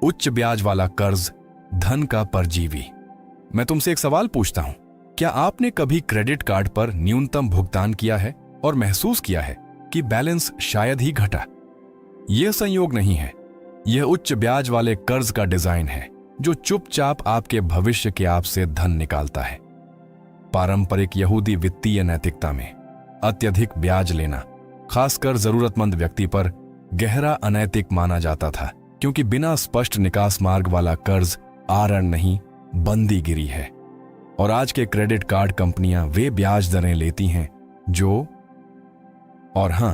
उच्च ब्याज वाला कर्ज, धन का परजीवी। मैं तुमसे एक सवाल पूछता हूं, क्या आपने कभी क्रेडिट कार्ड पर न्यूनतम भुगतान किया है और महसूस किया है कि बैलेंस शायद ही घटा? यह संयोग नहीं है, यह उच्च ब्याज वाले कर्ज का डिजाइन है जो चुपचाप आपके भविष्य के आप से धन निकालता है। पारंपरिक यहूदी वित्तीय नैतिकता में अत्यधिक ब्याज लेना, खासकर जरूरतमंद व्यक्ति पर, गहरा अनैतिक माना जाता था, क्योंकि बिना स्पष्ट निकास मार्ग वाला कर्ज आरण नहीं, बंदीगिरी है। और आज के क्रेडिट कार्ड कंपनियां वे ब्याज दरें लेती हैं जो, और हां,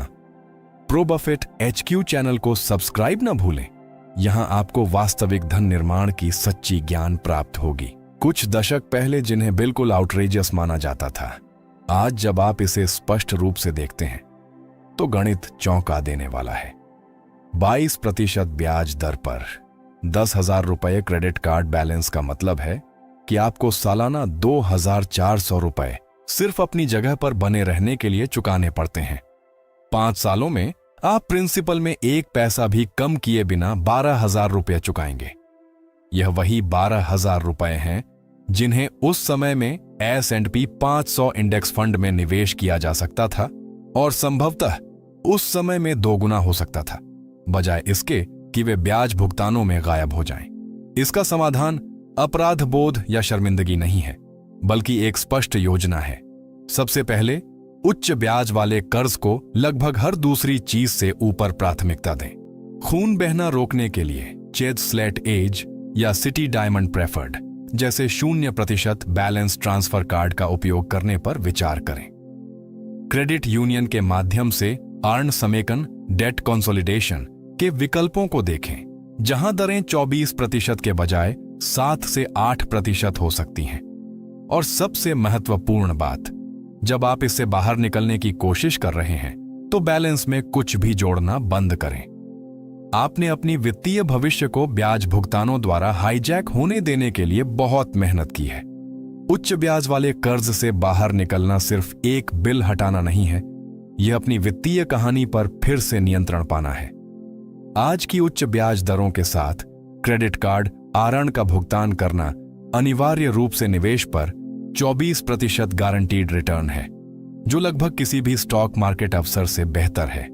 प्रो बफेट HQ चैनल को सब्सक्राइब न भूलें। यहां आपको वास्तविक धन निर्माण की सच्ची ज्ञान प्राप्त होगी। कुछ दशक पहले जिन्हें बिल्कुल आउटरेजियस माना जाता था, आज जब आप इसे स्पष्ट रूप से देखते हैं तो गणित चौंका देने वाला है। 22% ब्याज दर पर 10,000 रुपये क्रेडिट कार्ड बैलेंस का मतलब है कि आपको सालाना 2,400 रुपये सिर्फ अपनी जगह पर बने रहने के लिए चुकाने पड़ते हैं। 5 सालों में आप प्रिंसिपल में 1 पैसा भी कम किए बिना 12,000 रुपये चुकाएंगे। यह वही 12,000 रुपये हैं जिन्हें उस समय में S&P 500 इंडेक्स फंड में निवेश किया जा सकता था और संभवतः उस समय में 2 गुना हो सकता था, बजाय इसके कि वे ब्याज भुगतानों में गायब हो जाएं। इसका समाधान अपराध बोध या शर्मिंदगी नहीं है, बल्कि एक स्पष्ट योजना है। सबसे पहले उच्च ब्याज वाले कर्ज को लगभग हर दूसरी चीज से ऊपर प्राथमिकता दें। खून बहना रोकने के लिए चेज स्लेट एज या सिटी डायमंड प्रेफर्ड जैसे 0% बैलेंस ट्रांसफर कार्ड का उपयोग करने पर विचार करें। क्रेडिट यूनियन के माध्यम से अर्न समेकन, डेट कंसोलिडेशन के विकल्पों को देखें, जहां दरें 24% के बजाय 7 से 8% हो सकती हैं। और सबसे महत्वपूर्ण बात, जब आप इससे बाहर निकलने की कोशिश कर रहे हैं तो बैलेंस में कुछ भी जोड़ना बंद करें। आपने अपनी वित्तीय भविष्य को ब्याज भुगतानों द्वारा हाईजैक होने देने के लिए बहुत मेहनत की है। उच्च ब्याज वाले कर्ज से बाहर निकलना सिर्फ एक बिल हटाना नहीं है, यह अपनी वित्तीय कहानी पर फिर से नियंत्रण पाना है। आज की उच्च ब्याज दरों के साथ क्रेडिट कार्ड आरण का भुगतान करना अनिवार्य रूप से निवेश पर 24% गारंटीड रिटर्न है, जो लगभग किसी भी स्टॉक मार्केट अवसर से बेहतर है।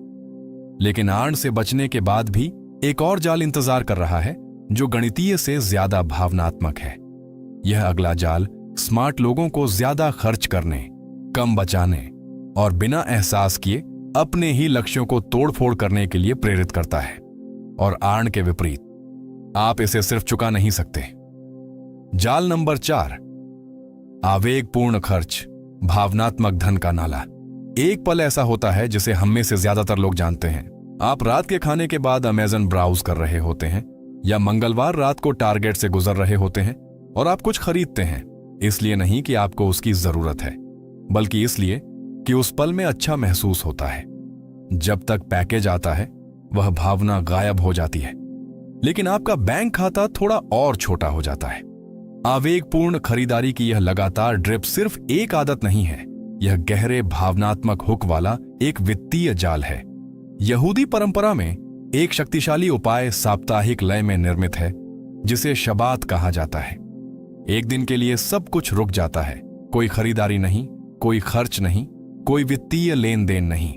लेकिन आरण से बचने के बाद भी एक और जाल इंतजार कर रहा है जो गणितीय से ज्यादा भावनात्मक है। यह अगला जाल स्मार्ट लोगों को ज्यादा खर्च करने, कम बचाने और बिना एहसास किए अपने ही लक्ष्यों को तोड़फोड़ करने के लिए प्रेरित करता है। और आरण के विपरीत, आप इसे सिर्फ चुका नहीं सकते। जाल नंबर 4, आवेगपूर्ण खर्च, भावनात्मक धन का नाला। एक पल ऐसा होता है जिसे हम में से ज्यादातर लोग जानते हैं। आप रात के खाने के बाद अमेज़न ब्राउज कर रहे होते हैं या मंगलवार रात को टारगेट से गुजर रहे होते हैं और आप कुछ खरीदते हैं, इसलिए नहीं कि आपको उसकी जरूरत है, बल्कि इसलिए कि उस पल में अच्छा महसूस होता है। जब तक पैकेज आता है वह भावना गायब हो जाती है, लेकिन आपका बैंक खाता थोड़ा और छोटा हो जाता है। आवेगपूर्ण खरीदारी की यह लगातार ड्रिप सिर्फ एक आदत नहीं है, यह गहरे भावनात्मक हुक वाला एक वित्तीय जाल है। यहूदी परंपरा में एक शक्तिशाली उपाय साप्ताहिक लय में निर्मित है, जिसे शबात कहा जाता है। एक दिन के लिए सब कुछ रुक जाता है, कोई खरीदारी नहीं, कोई खर्च नहीं, कोई वित्तीय लेन देन नहीं,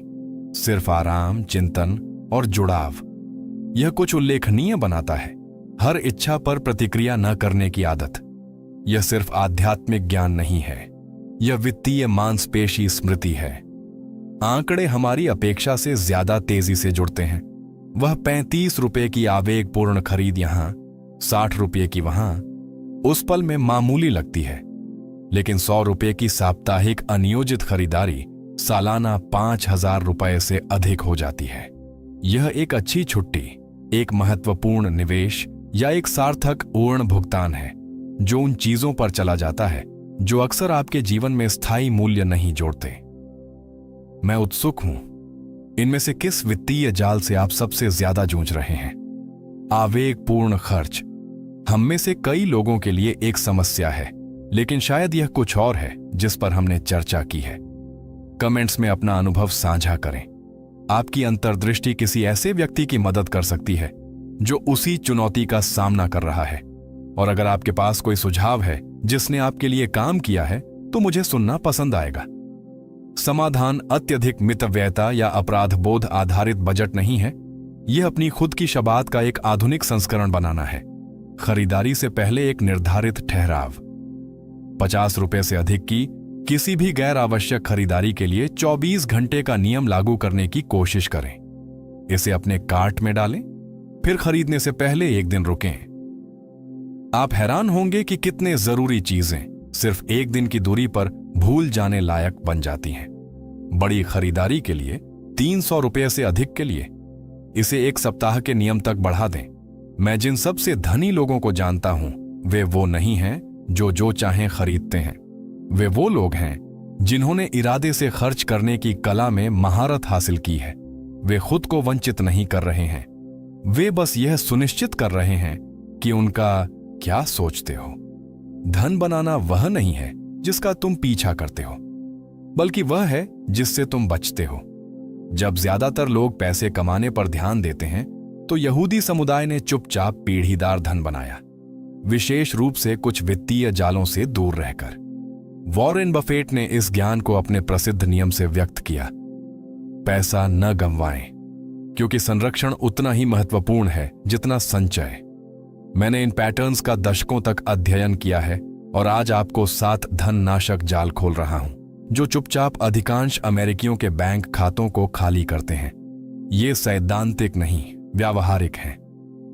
सिर्फ आराम, चिंतन और जुड़ाव। यह कुछ उल्लेखनीय बनाता है, हर इच्छा पर प्रतिक्रिया न करने की आदत। यह सिर्फ आध्यात्मिक ज्ञान नहीं है, यह वित्तीय मांसपेशी स्मृति है। आंकड़े हमारी अपेक्षा से ज्यादा तेजी से जुड़ते हैं। वह 35 रुपए की आवेगपूर्ण खरीद यहां, 60 रुपये की वहां, उस पल में मामूली लगती है, लेकिन 100 रुपये की साप्ताहिक अनियोजित खरीदारी सालाना 5,000 रुपये से अधिक हो जाती है। यह एक अच्छी छुट्टी, एक महत्वपूर्ण निवेश या एक सार्थक पूर्ण भुगतान है जो उन चीजों पर चला जाता है जो अक्सर आपके जीवन में स्थायी मूल्य नहीं जोड़ते। मैं उत्सुक हूं, इनमें से किस वित्तीय जाल से आप सबसे ज्यादा जूझ रहे हैं? आवेगपूर्ण खर्च हम में से कई लोगों के लिए एक समस्या है, लेकिन शायद यह कुछ और है जिस पर हमने चर्चा की है। कमेंट्स में अपना अनुभव साझा करें। आपकी अंतर्दृष्टि किसी ऐसे व्यक्ति की मदद कर सकती है जो उसी चुनौती का सामना कर रहा है। और अगर आपके पास कोई सुझाव है जिसने आपके लिए काम किया है तो मुझे सुनना पसंद आएगा। समाधान अत्यधिक मितव्ययता या अपराध बोध आधारित बजट नहीं है। यह अपनी खुद की शबात का एक आधुनिक संस्करण बनाना है। खरीदारी से पहले एक निर्धारित ठहराव। 50 रुपए से अधिक की किसी भी गैर आवश्यक खरीदारी के लिए 24 घंटे का नियम लागू करने की कोशिश करें। इसे अपने कार्ट में डालें, फिर खरीदने से पहले एक दिन रुकें। आप हैरान होंगे कि कितने जरूरी चीजें सिर्फ एक दिन की दूरी पर भूल जाने लायक बन जाती हैं। बड़ी खरीदारी के लिए 300 रुपये से अधिक के लिए इसे एक सप्ताह के नियम तक बढ़ा दें। मैं जिन सबसे धनी लोगों को जानता हूं वे वो नहीं हैं जो चाहें खरीदते हैं। वे वो लोग हैं जिन्होंने इरादे से खर्च करने की कला में महारत हासिल की है। वे खुद को वंचित नहीं कर रहे हैं, वे बस यह सुनिश्चित कर रहे हैं कि उनका क्या सोचते हो। धन बनाना वह नहीं है जिसका तुम पीछा करते हो, बल्कि वह है जिससे तुम बचते हो। जब ज्यादातर लोग पैसे कमाने पर ध्यान देते हैं तो यहूदी समुदाय ने चुपचाप पीढ़ीदार धन बनाया, विशेष रूप से कुछ वित्तीय जालों से दूर रहकर। वॉरेन बफेट ने इस ज्ञान को अपने प्रसिद्ध नियम से व्यक्त किया, पैसा न गंवाएं, क्योंकि संरक्षण उतना ही महत्वपूर्ण है जितना संचय। मैंने इन पैटर्न्स का दशकों तक अध्ययन किया है और आज आपको 7 धन नाशक जाल खोल रहा हूं जो चुपचाप अधिकांश अमेरिकियों के बैंक खातों को खाली करते हैं। ये सैद्धांतिक नहीं, व्यावहारिक हैं।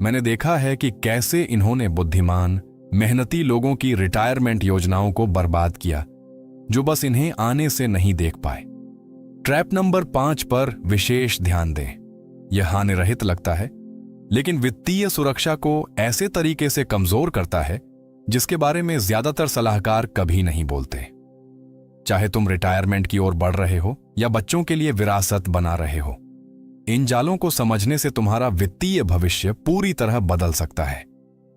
मैंने देखा है कि कैसे इन्होंने बुद्धिमान, मेहनती लोगों की रिटायरमेंट योजनाओं को बर्बाद किया जो बस इन्हें आने से नहीं देख पाए। ट्रैप नंबर 5 पर विशेष ध्यान दें। यह हानिरहित लगता है, लेकिन वित्तीय सुरक्षा को ऐसे तरीके से कमजोर करता है जिसके बारे में ज्यादातर सलाहकार कभी नहीं बोलते। चाहे तुम रिटायरमेंट की ओर बढ़ रहे हो या बच्चों के लिए विरासत बना रहे हो, इन जालों को समझने से तुम्हारा वित्तीय भविष्य पूरी तरह बदल सकता है।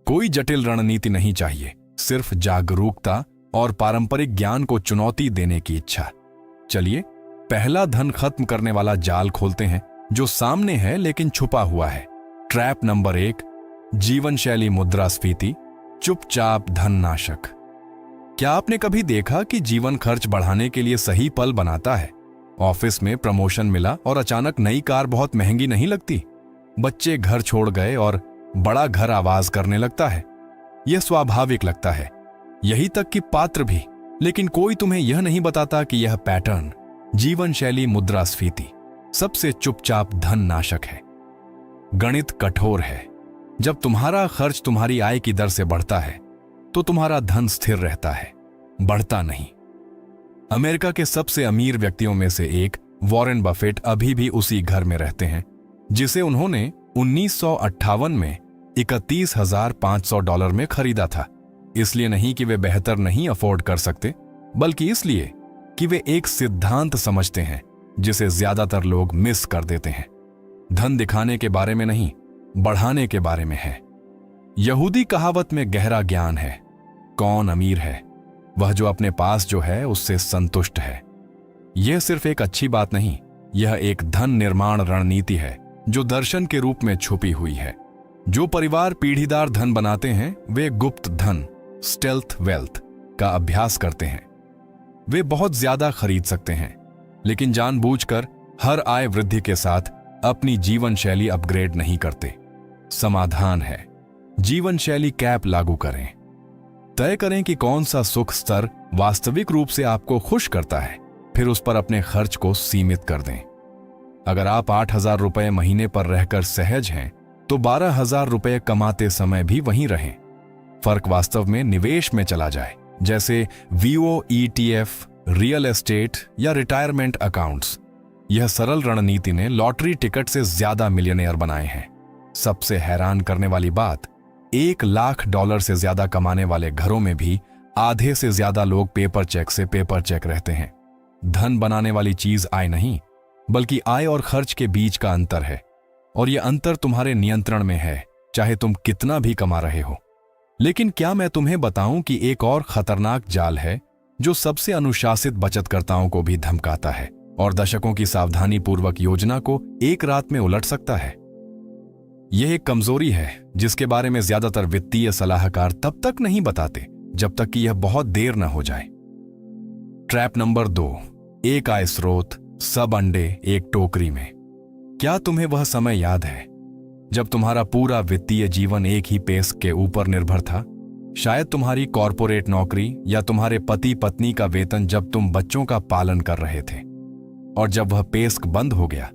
कोई जटिल रणनीति नहीं चाहिए, सिर्फ जागरूकता और पारंपरिक ज्ञान को चुनौती देने की इच्छा। चलिए पहला धन खत्म करने वाला जाल खोलते हैं जो सामने है लेकिन छुपा हुआ है। ट्रैप नंबर 1, जीवन शैली मुद्रास्फीति, चुपचाप धन नाशक। क्या आपने कभी देखा कि जीवन खर्च बढ़ाने के लिए सही पल बनाता है? ऑफिस में प्रमोशन मिला और अचानक नई कार बहुत महंगी नहीं लगती। बच्चे घर छोड़ गए और बड़ा घर आवाज करने लगता है। यह स्वाभाविक लगता है, यही तक कि पात्र भी। लेकिन कोई तुम्हें यह नहीं बताता कि यह पैटर्न, जीवन शैली मुद्रास्फीति, सबसे चुपचाप धन नाशक है। गणित कठोर है। जब तुम्हारा खर्च तुम्हारी आय की दर से बढ़ता है तो तुम्हारा धन स्थिर रहता है, बढ़ता नहीं। अमेरिका के सबसे अमीर व्यक्तियों में से एक वॉरेन बफेट अभी भी उसी घर में रहते हैं जिसे उन्होंने 1958 में $31,500 में खरीदा था। इसलिए नहीं कि वे बेहतर नहीं अफोर्ड कर सकते, बल्कि इसलिए कि वे एक सिद्धांत समझते हैं जिसे ज्यादातर लोग मिस कर देते हैं। धन दिखाने के बारे में नहीं, बढ़ाने के बारे में है। यहूदी कहावत में गहरा ज्ञान है। कौन अमीर है? वह जो अपने पास जो है उससे संतुष्ट है। यह सिर्फ एक अच्छी बात नहीं, यह एक धन निर्माण रणनीति है जो दर्शन के रूप में छुपी हुई है। जो परिवार पीढ़ीदार धन बनाते हैं वे गुप्त धन, स्टेल्थ वेल्थ का अभ्यास करते हैं। वे बहुत ज्यादा खरीद सकते हैं, लेकिन जानबूझकर हर आय वृद्धि के साथ अपनी जीवन शैली अपग्रेड नहीं करते। समाधान है, जीवन शैली कैप लागू करें। तय करें कि कौन सा सुख स्तर वास्तविक रूप से आपको खुश करता है, फिर उस पर अपने खर्च को सीमित कर दें। अगर आप 8,000 रुपए महीने पर रहकर सहज हैं तो 12,000 रुपए कमाते समय भी वहीं रहें। फर्क वास्तव में निवेश में चला जाए, जैसे VO ETF, रियल एस्टेट या रिटायरमेंट अकाउंट्स। यह सरल रणनीति ने लॉटरी टिकट से ज्यादा मिलियनेयर बनाए हैं। सबसे हैरान करने वाली बात, $1,00,000 से ज्यादा कमाने वाले घरों में भी आधे से ज्यादा लोग पेपर चेक से पेपर चेक रहते हैं। धन बनाने वाली चीज आय नहीं, बल्कि आय और खर्च के बीच का अंतर है, और यह अंतर तुम्हारे नियंत्रण में है, चाहे तुम कितना भी कमा रहे हो। लेकिन क्या मैं तुम्हें बताऊं कि एक और खतरनाक जाल है जो सबसे अनुशासित बचतकर्ताओं को भी धमकाता है और दशकों की सावधानी पूर्वक योजना को एक रात में उलट सकता है। यह एक कमजोरी है जिसके बारे में ज्यादातर वित्तीय सलाहकार तब तक नहीं बताते जब तक कि यह बहुत देर न हो जाए। ट्रैप नंबर 2, एक आय स्रोत, सब अंडे एक टोकरी में। क्या तुम्हें वह समय याद है जब तुम्हारा पूरा वित्तीय जीवन एक ही पेस्क के ऊपर निर्भर था? शायद तुम्हारी कॉर्पोरेट नौकरी या तुम्हारे पति पत्नी का वेतन जब तुम बच्चों का पालन कर रहे थे, और जब वह पेस्क बंद हो गया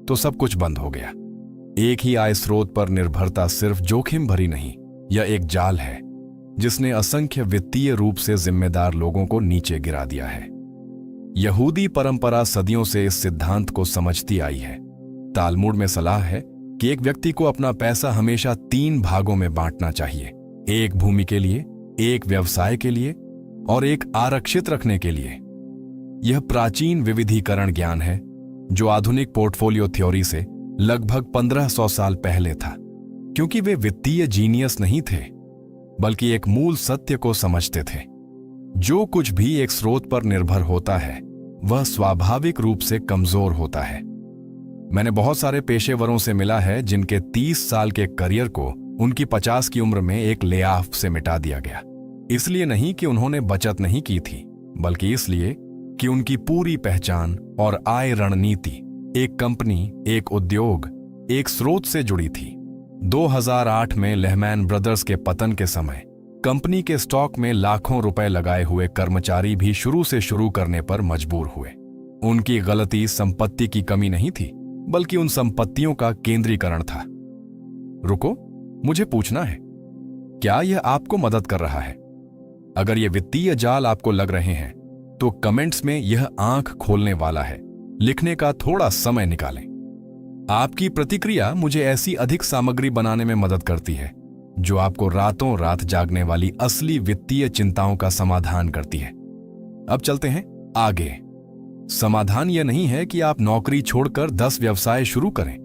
तो सब कुछ बंद हो गया। एक ही आय स्रोत पर निर्भरता सिर्फ जोखिम भरी नहीं, यह एक जाल है जिसने असंख्य वित्तीय रूप से जिम्मेदार लोगों को नीचे गिरा दिया है। यहूदी परंपरा सदियों से इस सिद्धांत को समझती आई है। तालमुड में सलाह है कि एक व्यक्ति को अपना पैसा हमेशा 3 भागों में बांटना चाहिए, एक भूमि के लिए, एक व्यवसाय के लिए और एक आरक्षित रखने के लिए। यह प्राचीन विविधीकरण ज्ञान है जो आधुनिक पोर्टफोलियो थ्योरी से लगभग 1500 साल पहले था, क्योंकि वे वित्तीय जीनियस नहीं थे बल्कि एक मूल सत्य को समझते थे। जो कुछ भी एक स्रोत पर निर्भर होता है वह स्वाभाविक रूप से कमजोर होता है। मैंने बहुत सारे पेशेवरों से मिला है जिनके 30 साल के करियर को उनकी 50 की उम्र में एक लेऑफ से मिटा दिया गया। इसलिए नहीं कि उन्होंने बचत नहीं की थी, बल्कि इसलिए कि उनकी पूरी पहचान और आय रणनीति एक कंपनी, एक उद्योग, एक स्रोत से जुड़ी थी। 2008 में लेहमैन ब्रदर्स के पतन के समय कंपनी के स्टॉक में लाखों रुपए लगाए हुए कर्मचारी भी शुरू करने पर मजबूर हुए। उनकी गलती संपत्ति की कमी नहीं थी, बल्कि उन संपत्तियों का केंद्रीकरण था। रुको, मुझे पूछना है, क्या यह आपको मदद कर रहा है? अगर ये वित्तीय जाल आपको लग रहे हैं तो कमेंट्स में यह आंख खोलने वाला है लिखने का थोड़ा समय निकालें। आपकी प्रतिक्रिया मुझे ऐसी अधिक सामग्री बनाने में मदद करती है जो आपको रातों रात जागने वाली असली वित्तीय चिंताओं का समाधान करती है। अब चलते हैं आगे। समाधान यह नहीं है कि आप नौकरी छोड़कर 10 व्यवसाय शुरू करें,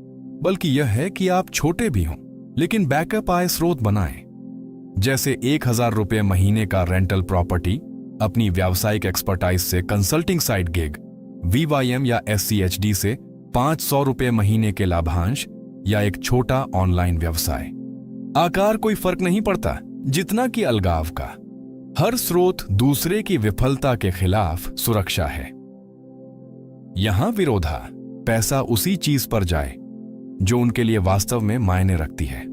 बल्कि यह है कि आप छोटे भी हों लेकिन बैकअप आय स्रोत बनाएं। जैसे 1000 रुपये महीने का रेंटल प्रॉपर्टी, अपनी व्यावसायिक एक्सपर्टाइज से कंसल्टिंग साइड गिग, VYM या SCHD से 500 रुपये महीने के लाभांश, या एक छोटा ऑनलाइन व्यवसाय। आकार कोई फर्क नहीं पड़ता जितना कि अलगाव का। हर स्रोत दूसरे की विफलता के खिलाफ सुरक्षा है। यहां विरोधा पैसा उसी चीज पर जाए जो उनके लिए वास्तव में मायने रखती है।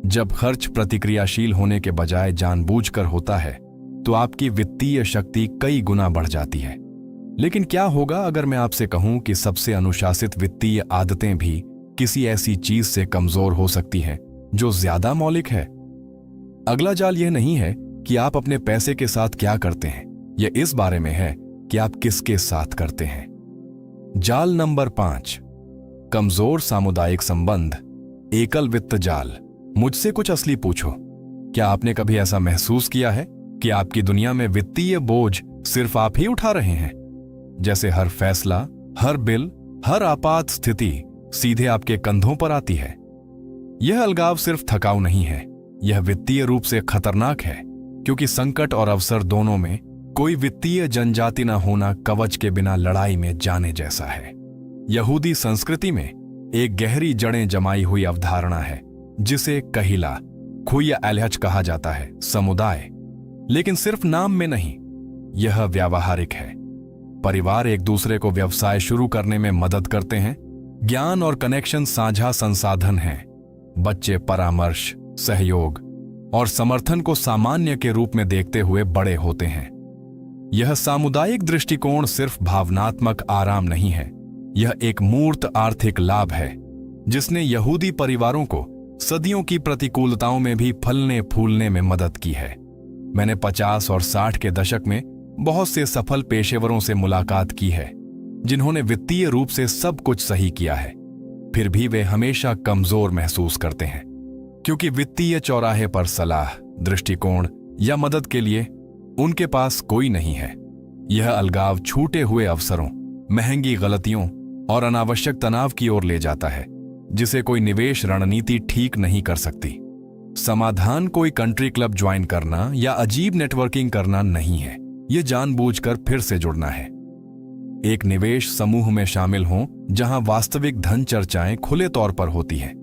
जब खर्च प्रतिक्रियाशील होने के बजाय जानबूझकर होता है तो आपकी वित्तीय शक्ति कई गुना बढ़ जाती है। लेकिन क्या होगा अगर मैं आपसे कहूं कि सबसे अनुशासित वित्तीय आदतें भी किसी ऐसी चीज से कमजोर हो सकती हैं जो ज्यादा मौलिक है? अगला जाल यह नहीं है कि आप अपने पैसे के साथ क्या करते हैं, यह इस बारे में है कि आप किसके साथ करते हैं। जाल नंबर 5, कमजोर सामुदायिक संबंध, एकल वित्त जाल। मुझसे कुछ असली पूछो। क्या आपने कभी ऐसा महसूस किया है कि आपकी दुनिया में वित्तीय बोझ सिर्फ आप ही उठा रहे हैं? जैसे हर फैसला, हर बिल, हर आपात स्थिति सीधे आपके कंधों पर आती है। यह अलगाव सिर्फ थकाऊ नहीं है, यह वित्तीय रूप से खतरनाक है, क्योंकि संकट और अवसर दोनों में कोई वित्तीय जनजाति न होना कवच के बिना लड़ाई में जाने जैसा है। यहूदी संस्कृति में एक गहरी जड़ें जमाई हुई अवधारणा है जिसे कहिला, खुया एलहच कहा जाता है, समुदाय। लेकिन सिर्फ नाम में नहीं, यह व्यावहारिक है। परिवार एक दूसरे को व्यवसाय शुरू करने में मदद करते हैं, ज्ञान और कनेक्शन साझा संसाधन हैं। बच्चे परामर्श, सहयोग और समर्थन को सामान्य के रूप में देखते हुए बड़े होते हैं। यह सामुदायिक दृष्टिकोण सिर्फ भावनात्मक आराम नहीं है, यह एक मूर्त आर्थिक लाभ है जिसने यहूदी परिवारों को सदियों की प्रतिकूलताओं में भी फलने फूलने में मदद की है। मैंने 50 और 60 के दशक में बहुत से सफल पेशेवरों से मुलाकात की है जिन्होंने वित्तीय रूप से सब कुछ सही किया है, फिर भी वे हमेशा कमजोर महसूस करते हैं, क्योंकि वित्तीय चौराहे पर सलाह, दृष्टिकोण या मदद के लिए उनके पास कोई नहीं है। यह अलगाव छूटे हुए अवसरों, महंगी गलतियों और अनावश्यक तनाव की ओर ले जाता है, जिसे कोई निवेश रणनीति ठीक नहीं कर सकती। समाधान कोई कंट्री क्लब ज्वाइन करना या अजीब नेटवर्किंग करना नहीं है, यह जानबूझकर फिर से जुड़ना है। एक निवेश समूह में शामिल हों जहां वास्तविक धन चर्चाएं खुले तौर पर होती हैं।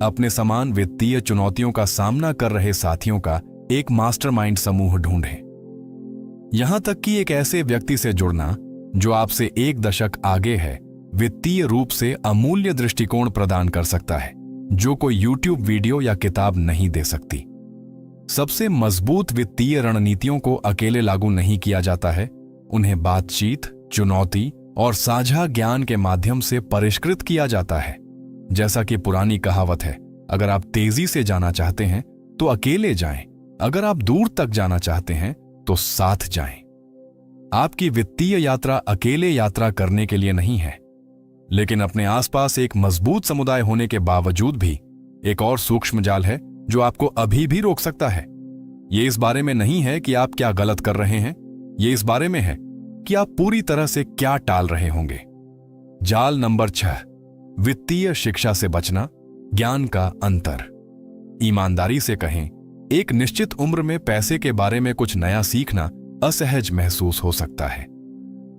अपने समान वित्तीय चुनौतियों का सामना कर रहे साथियों का एक मास्टरमाइंड समूह ढूंढें। यहां तक कि एक ऐसे व्यक्ति से जुड़ना जो आपसे एक दशक आगे है, वित्तीय रूप से अमूल्य दृष्टिकोण प्रदान कर सकता है, जो कोई YouTube वीडियो या किताब नहीं दे सकती। सबसे मजबूत वित्तीय रणनीतियों को अकेले लागू नहीं किया जाता है, उन्हें बातचीत, चुनौती और साझा ज्ञान के माध्यम से परिष्कृत किया जाता है। जैसा कि पुरानी कहावत है, अगर आप तेजी से जाना चाहते हैं तो अकेले जाएं, अगर आप दूर तक जाना चाहते हैं तो साथ जाएं। आपकी वित्तीय यात्रा अकेले यात्रा करने के लिए नहीं है, लेकिन अपने आसपास एक मजबूत समुदाय होने के बावजूद भी एक और सूक्ष्म जाल है जो आपको अभी भी रोक सकता है। ये इस बारे में नहीं है कि आप क्या गलत कर रहे हैं, ये इस बारे में है कि आप पूरी तरह से क्या टाल रहे होंगे। जाल नंबर 6, वित्तीय शिक्षा से बचना, ज्ञान का अंतर। ईमानदारी से कहें, एक निश्चित उम्र में पैसे के बारे में कुछ नया सीखना असहज महसूस हो सकता है।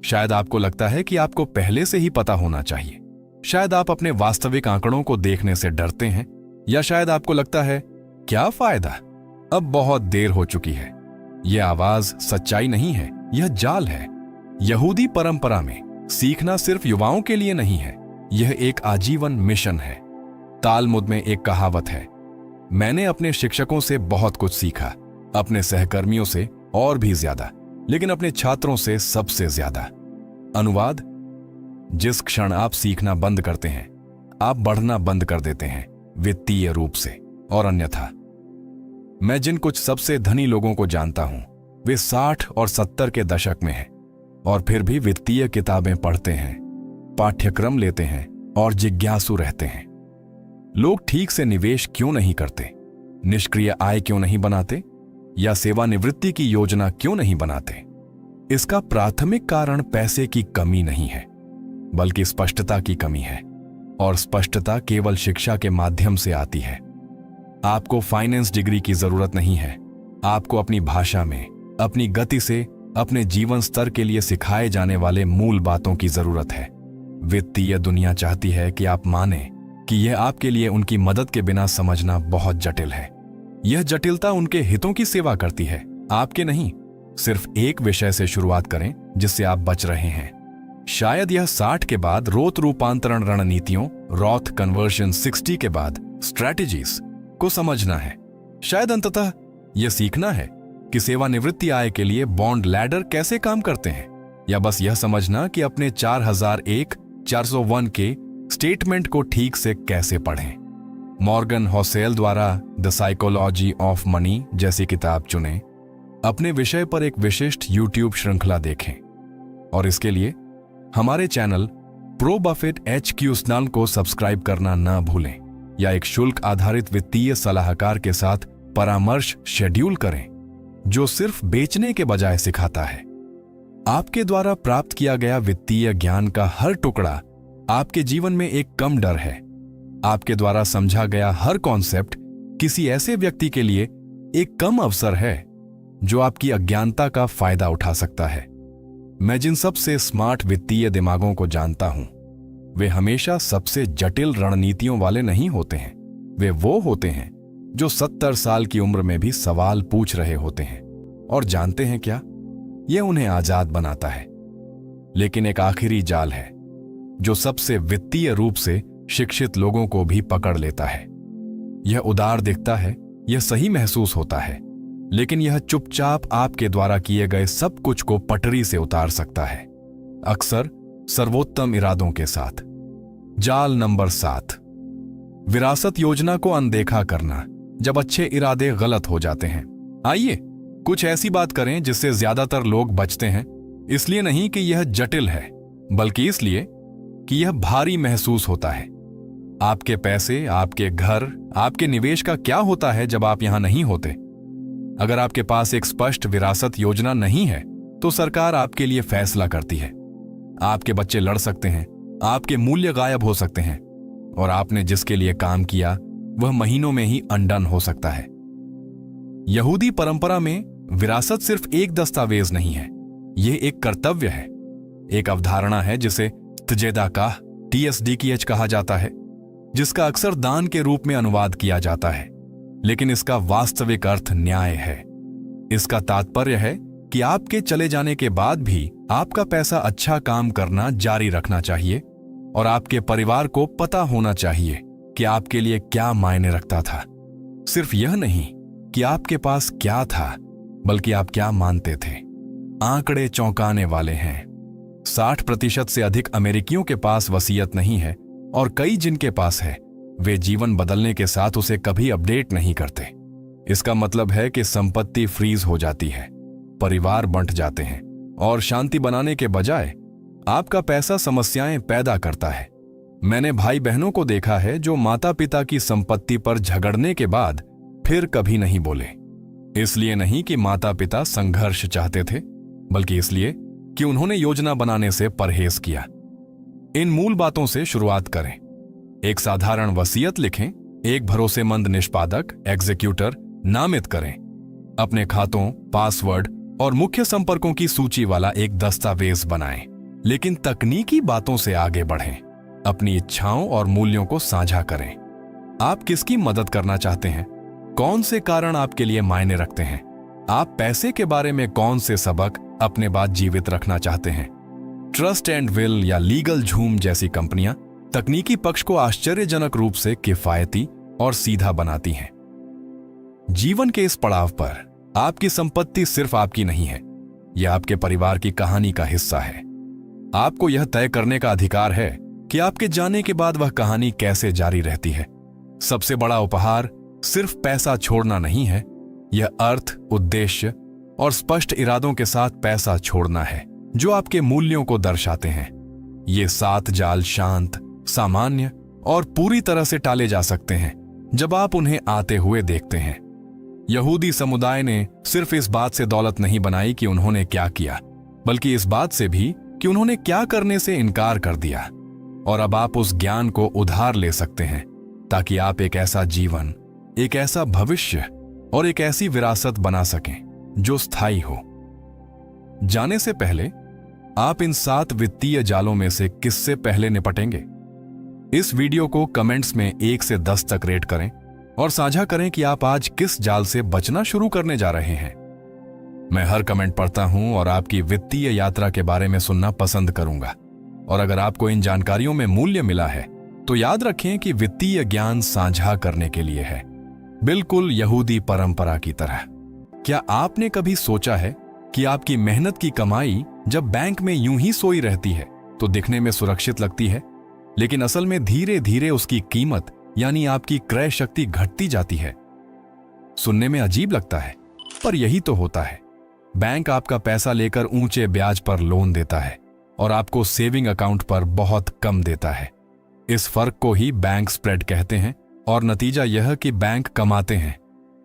शायद आपको लगता है कि आपको पहले से ही पता होना चाहिए, शायद आप अपने वास्तविक आंकड़ों को देखने से डरते हैं, या शायद आपको लगता है क्या फायदा, अब बहुत देर हो चुकी है। यह आवाज सच्चाई नहीं है, यह जाल है। यहूदी परंपरा में सीखना सिर्फ युवाओं के लिए नहीं है, यह एक आजीवन मिशन है। तालमुद में एक कहावत है, मैंने अपने शिक्षकों से बहुत कुछ सीखा, अपने सहकर्मियों से और भी ज्यादा, लेकिन अपने छात्रों से सबसे ज्यादा। अनुवाद, जिस क्षण आप सीखना बंद करते हैं, आप बढ़ना बंद कर देते हैं, वित्तीय रूप से और अन्यथा। मैं जिन कुछ सबसे धनी लोगों को जानता हूं, वे 60 और 70 के दशक में हैं और फिर भी वित्तीय किताबें पढ़ते हैं, पाठ्यक्रम लेते हैं और जिज्ञासु रहते हैं। लोग ठीक से निवेश क्यों नहीं करते, निष्क्रिय आय क्यों नहीं बनाते, या सेवानिवृत्ति की योजना क्यों नहीं बनाते? इसका प्राथमिक कारण पैसे की कमी नहीं है, बल्कि स्पष्टता की कमी है, और स्पष्टता केवल शिक्षा के माध्यम से आती है। आपको फाइनेंस डिग्री की जरूरत नहीं है, आपको अपनी भाषा में, अपनी गति से, अपने जीवन स्तर के लिए सिखाए जाने वाले मूल बातों की जरूरत है। वित्तीय दुनिया चाहती है कि आप माने कि यह आपके लिए उनकी मदद के बिना समझना बहुत जटिल है। यह जटिलता उनके हितों की सेवा करती है, आपके नहीं। सिर्फ एक विषय से शुरुआत करें जिससे आप बच रहे हैं। शायद यह 60 के बाद रोत रूपांतरण रणनीतियों, रॉथ कन्वर्जन 60 के बाद स्ट्रैटेजीज को समझना है। शायद अंततः यह सीखना है कि सेवानिवृत्ति आय के लिए बॉन्ड लैडर कैसे काम करते हैं, या बस यह समझना कि अपने 4001, 401 के स्टेटमेंट को ठीक से कैसे पढ़ें। मॉर्गन हॉसेल द्वारा द साइकोलॉजी ऑफ मनी जैसी किताब चुनें, अपने विषय पर एक विशिष्ट YouTube श्रृंखला देखें, और इसके लिए हमारे चैनल प्रो बफेट HQ को सब्सक्राइब करना न भूलें, या एक शुल्क आधारित वित्तीय सलाहकार के साथ परामर्श शेड्यूल करें जो सिर्फ बेचने के बजाय सिखाता है। आपके द्वारा प्राप्त किया गया वित्तीय ज्ञान का हर टुकड़ा आपके जीवन में एक कम डर है। आपके द्वारा समझा गया हर कॉन्सेप्ट किसी ऐसे व्यक्ति के लिए एक कम अवसर है जो आपकी अज्ञानता का फायदा उठा सकता है। मैं जिन सबसे स्मार्ट वित्तीय दिमागों को जानता हूं, वे हमेशा सबसे जटिल रणनीतियों वाले नहीं होते हैं। वे वो होते हैं जो 70 साल की उम्र में भी सवाल पूछ रहे होते हैं, और जानते हैं क्या, यह उन्हें आजाद बनाता है। लेकिन एक आखिरी जाल है जो सबसे वित्तीय रूप से शिक्षित लोगों को भी पकड़ लेता है। यह उदार दिखता है, यह सही महसूस होता है, लेकिन यह चुपचाप आपके द्वारा किए गए सब कुछ को पटरी से उतार सकता है, अक्सर सर्वोत्तम इरादों के साथ। जाल नंबर 7, विरासत योजना को अनदेखा करना जब अच्छे इरादे गलत हो जाते हैं। आइए कुछ ऐसी बात करें जिससे ज्यादातर लोग बचते हैं, इसलिए नहीं कि यह जटिल है, बल्कि इसलिए कि यह भारी महसूस होता है। आपके पैसे, आपके घर, आपके निवेश का क्या होता है जब आप यहां नहीं होते? अगर आपके पास एक स्पष्ट विरासत योजना नहीं है तो सरकार आपके लिए फैसला करती है। आपके बच्चे लड़ सकते हैं, आपके मूल्य गायब हो सकते हैं और आपने जिसके लिए काम किया वह महीनों में ही अनडन हो सकता है। यहूदी परंपरा में विरासत सिर्फ एक दस्तावेज नहीं है, यह एक कर्तव्य है, एक अवधारणा है जिसे तजेदाकाह TSDKH कहा जाता है, जिसका अक्सर दान के रूप में अनुवाद किया जाता है, लेकिन इसका वास्तविक अर्थ न्याय है। इसका तात्पर्य है कि आपके चले जाने के बाद भी आपका पैसा अच्छा काम करना जारी रखना चाहिए और आपके परिवार को पता होना चाहिए कि आपके लिए क्या मायने रखता था। सिर्फ यह नहीं कि आपके पास क्या था, बल्कि आप क्या मानते थे। आंकड़े चौंकाने वाले हैं। 60% से अधिक अमेरिकियों के पास वसीयत नहीं है और कई जिनके पास है वे जीवन बदलने के साथ उसे कभी अपडेट नहीं करते। इसका मतलब है कि संपत्ति फ्रीज हो जाती है, परिवार बंट जाते हैं और शांति बनाने के बजाय आपका पैसा समस्याएं पैदा करता है। मैंने भाई बहनों को देखा है जो माता पिता की संपत्ति पर झगड़ने के बाद फिर कभी नहीं बोले। इसलिए नहीं कि माता पिता संघर्ष चाहते थे, बल्कि इसलिए कि उन्होंने योजना बनाने से परहेज किया। इन मूल बातों से शुरुआत करें। एक साधारण वसीयत लिखें, एक भरोसेमंद निष्पादक एग्जीक्यूटर नामित करें, अपने खातों, पासवर्ड और मुख्य संपर्कों की सूची वाला एक दस्तावेज बनाएं। लेकिन तकनीकी बातों से आगे बढ़ें, अपनी इच्छाओं और मूल्यों को साझा करें। आप किसकी मदद करना चाहते हैं? कौन से कारण आपके लिए मायने रखते हैं? आप पैसे के बारे में कौन से सबक अपने बाद जीवित रखना चाहते हैं? ट्रस्ट एंड विल या लीगल झूम जैसी कंपनियां तकनीकी पक्ष को आश्चर्यजनक रूप से किफायती और सीधा बनाती हैं। जीवन के इस पड़ाव पर आपकी संपत्ति सिर्फ आपकी नहीं है, यह आपके परिवार की कहानी का हिस्सा है। आपको यह तय करने का अधिकार है कि आपके जाने के बाद वह कहानी कैसे जारी रहती है। सबसे बड़ा उपहार सिर्फ पैसा छोड़ना नहीं है, यह अर्थ, उद्देश्य और स्पष्ट इरादों के साथ पैसा छोड़ना है जो आपके मूल्यों को दर्शाते हैं। ये 7 जाल शांत, सामान्य और पूरी तरह से टाले जा सकते हैं जब आप उन्हें आते हुए देखते हैं। यहूदी समुदाय ने सिर्फ इस बात से दौलत नहीं बनाई कि उन्होंने क्या किया, बल्कि इस बात से भी कि उन्होंने क्या करने से इनकार कर दिया। और अब आप उस ज्ञान को उधार ले सकते हैं ताकि आप एक ऐसा जीवन, एक ऐसा भविष्य और एक ऐसी विरासत बना सकें जो स्थायी हो। जाने से पहले आप इन 7 वित्तीय जालों में से किससे पहले निपटेंगे? इस वीडियो को कमेंट्स में 1 से 10 तक रेट करें और साझा करें कि आप आज किस जाल से बचना शुरू करने जा रहे हैं। मैं हर कमेंट पढ़ता हूं और आपकी वित्तीय यात्रा के बारे में सुनना पसंद करूंगा। और अगर आपको इन जानकारियों में मूल्य मिला है तो याद रखें कि वित्तीय ज्ञान साझा करने के लिए है, बिल्कुल यहूदी परंपरा की तरह। क्या आपने कभी सोचा है कि आपकी मेहनत की कमाई जब बैंक में यूं ही सोई रहती है तो दिखने में सुरक्षित लगती है, लेकिन असल में धीरे धीरे उसकी कीमत यानी आपकी क्रय शक्ति घटती जाती है? सुनने में अजीब लगता है, पर यही तो होता है। बैंक आपका पैसा लेकर ऊंचे ब्याज पर लोन देता है और आपको सेविंग अकाउंट पर बहुत कम देता है। इस फर्क को ही बैंक स्प्रेड कहते हैं और नतीजा यह कि बैंक कमाते हैं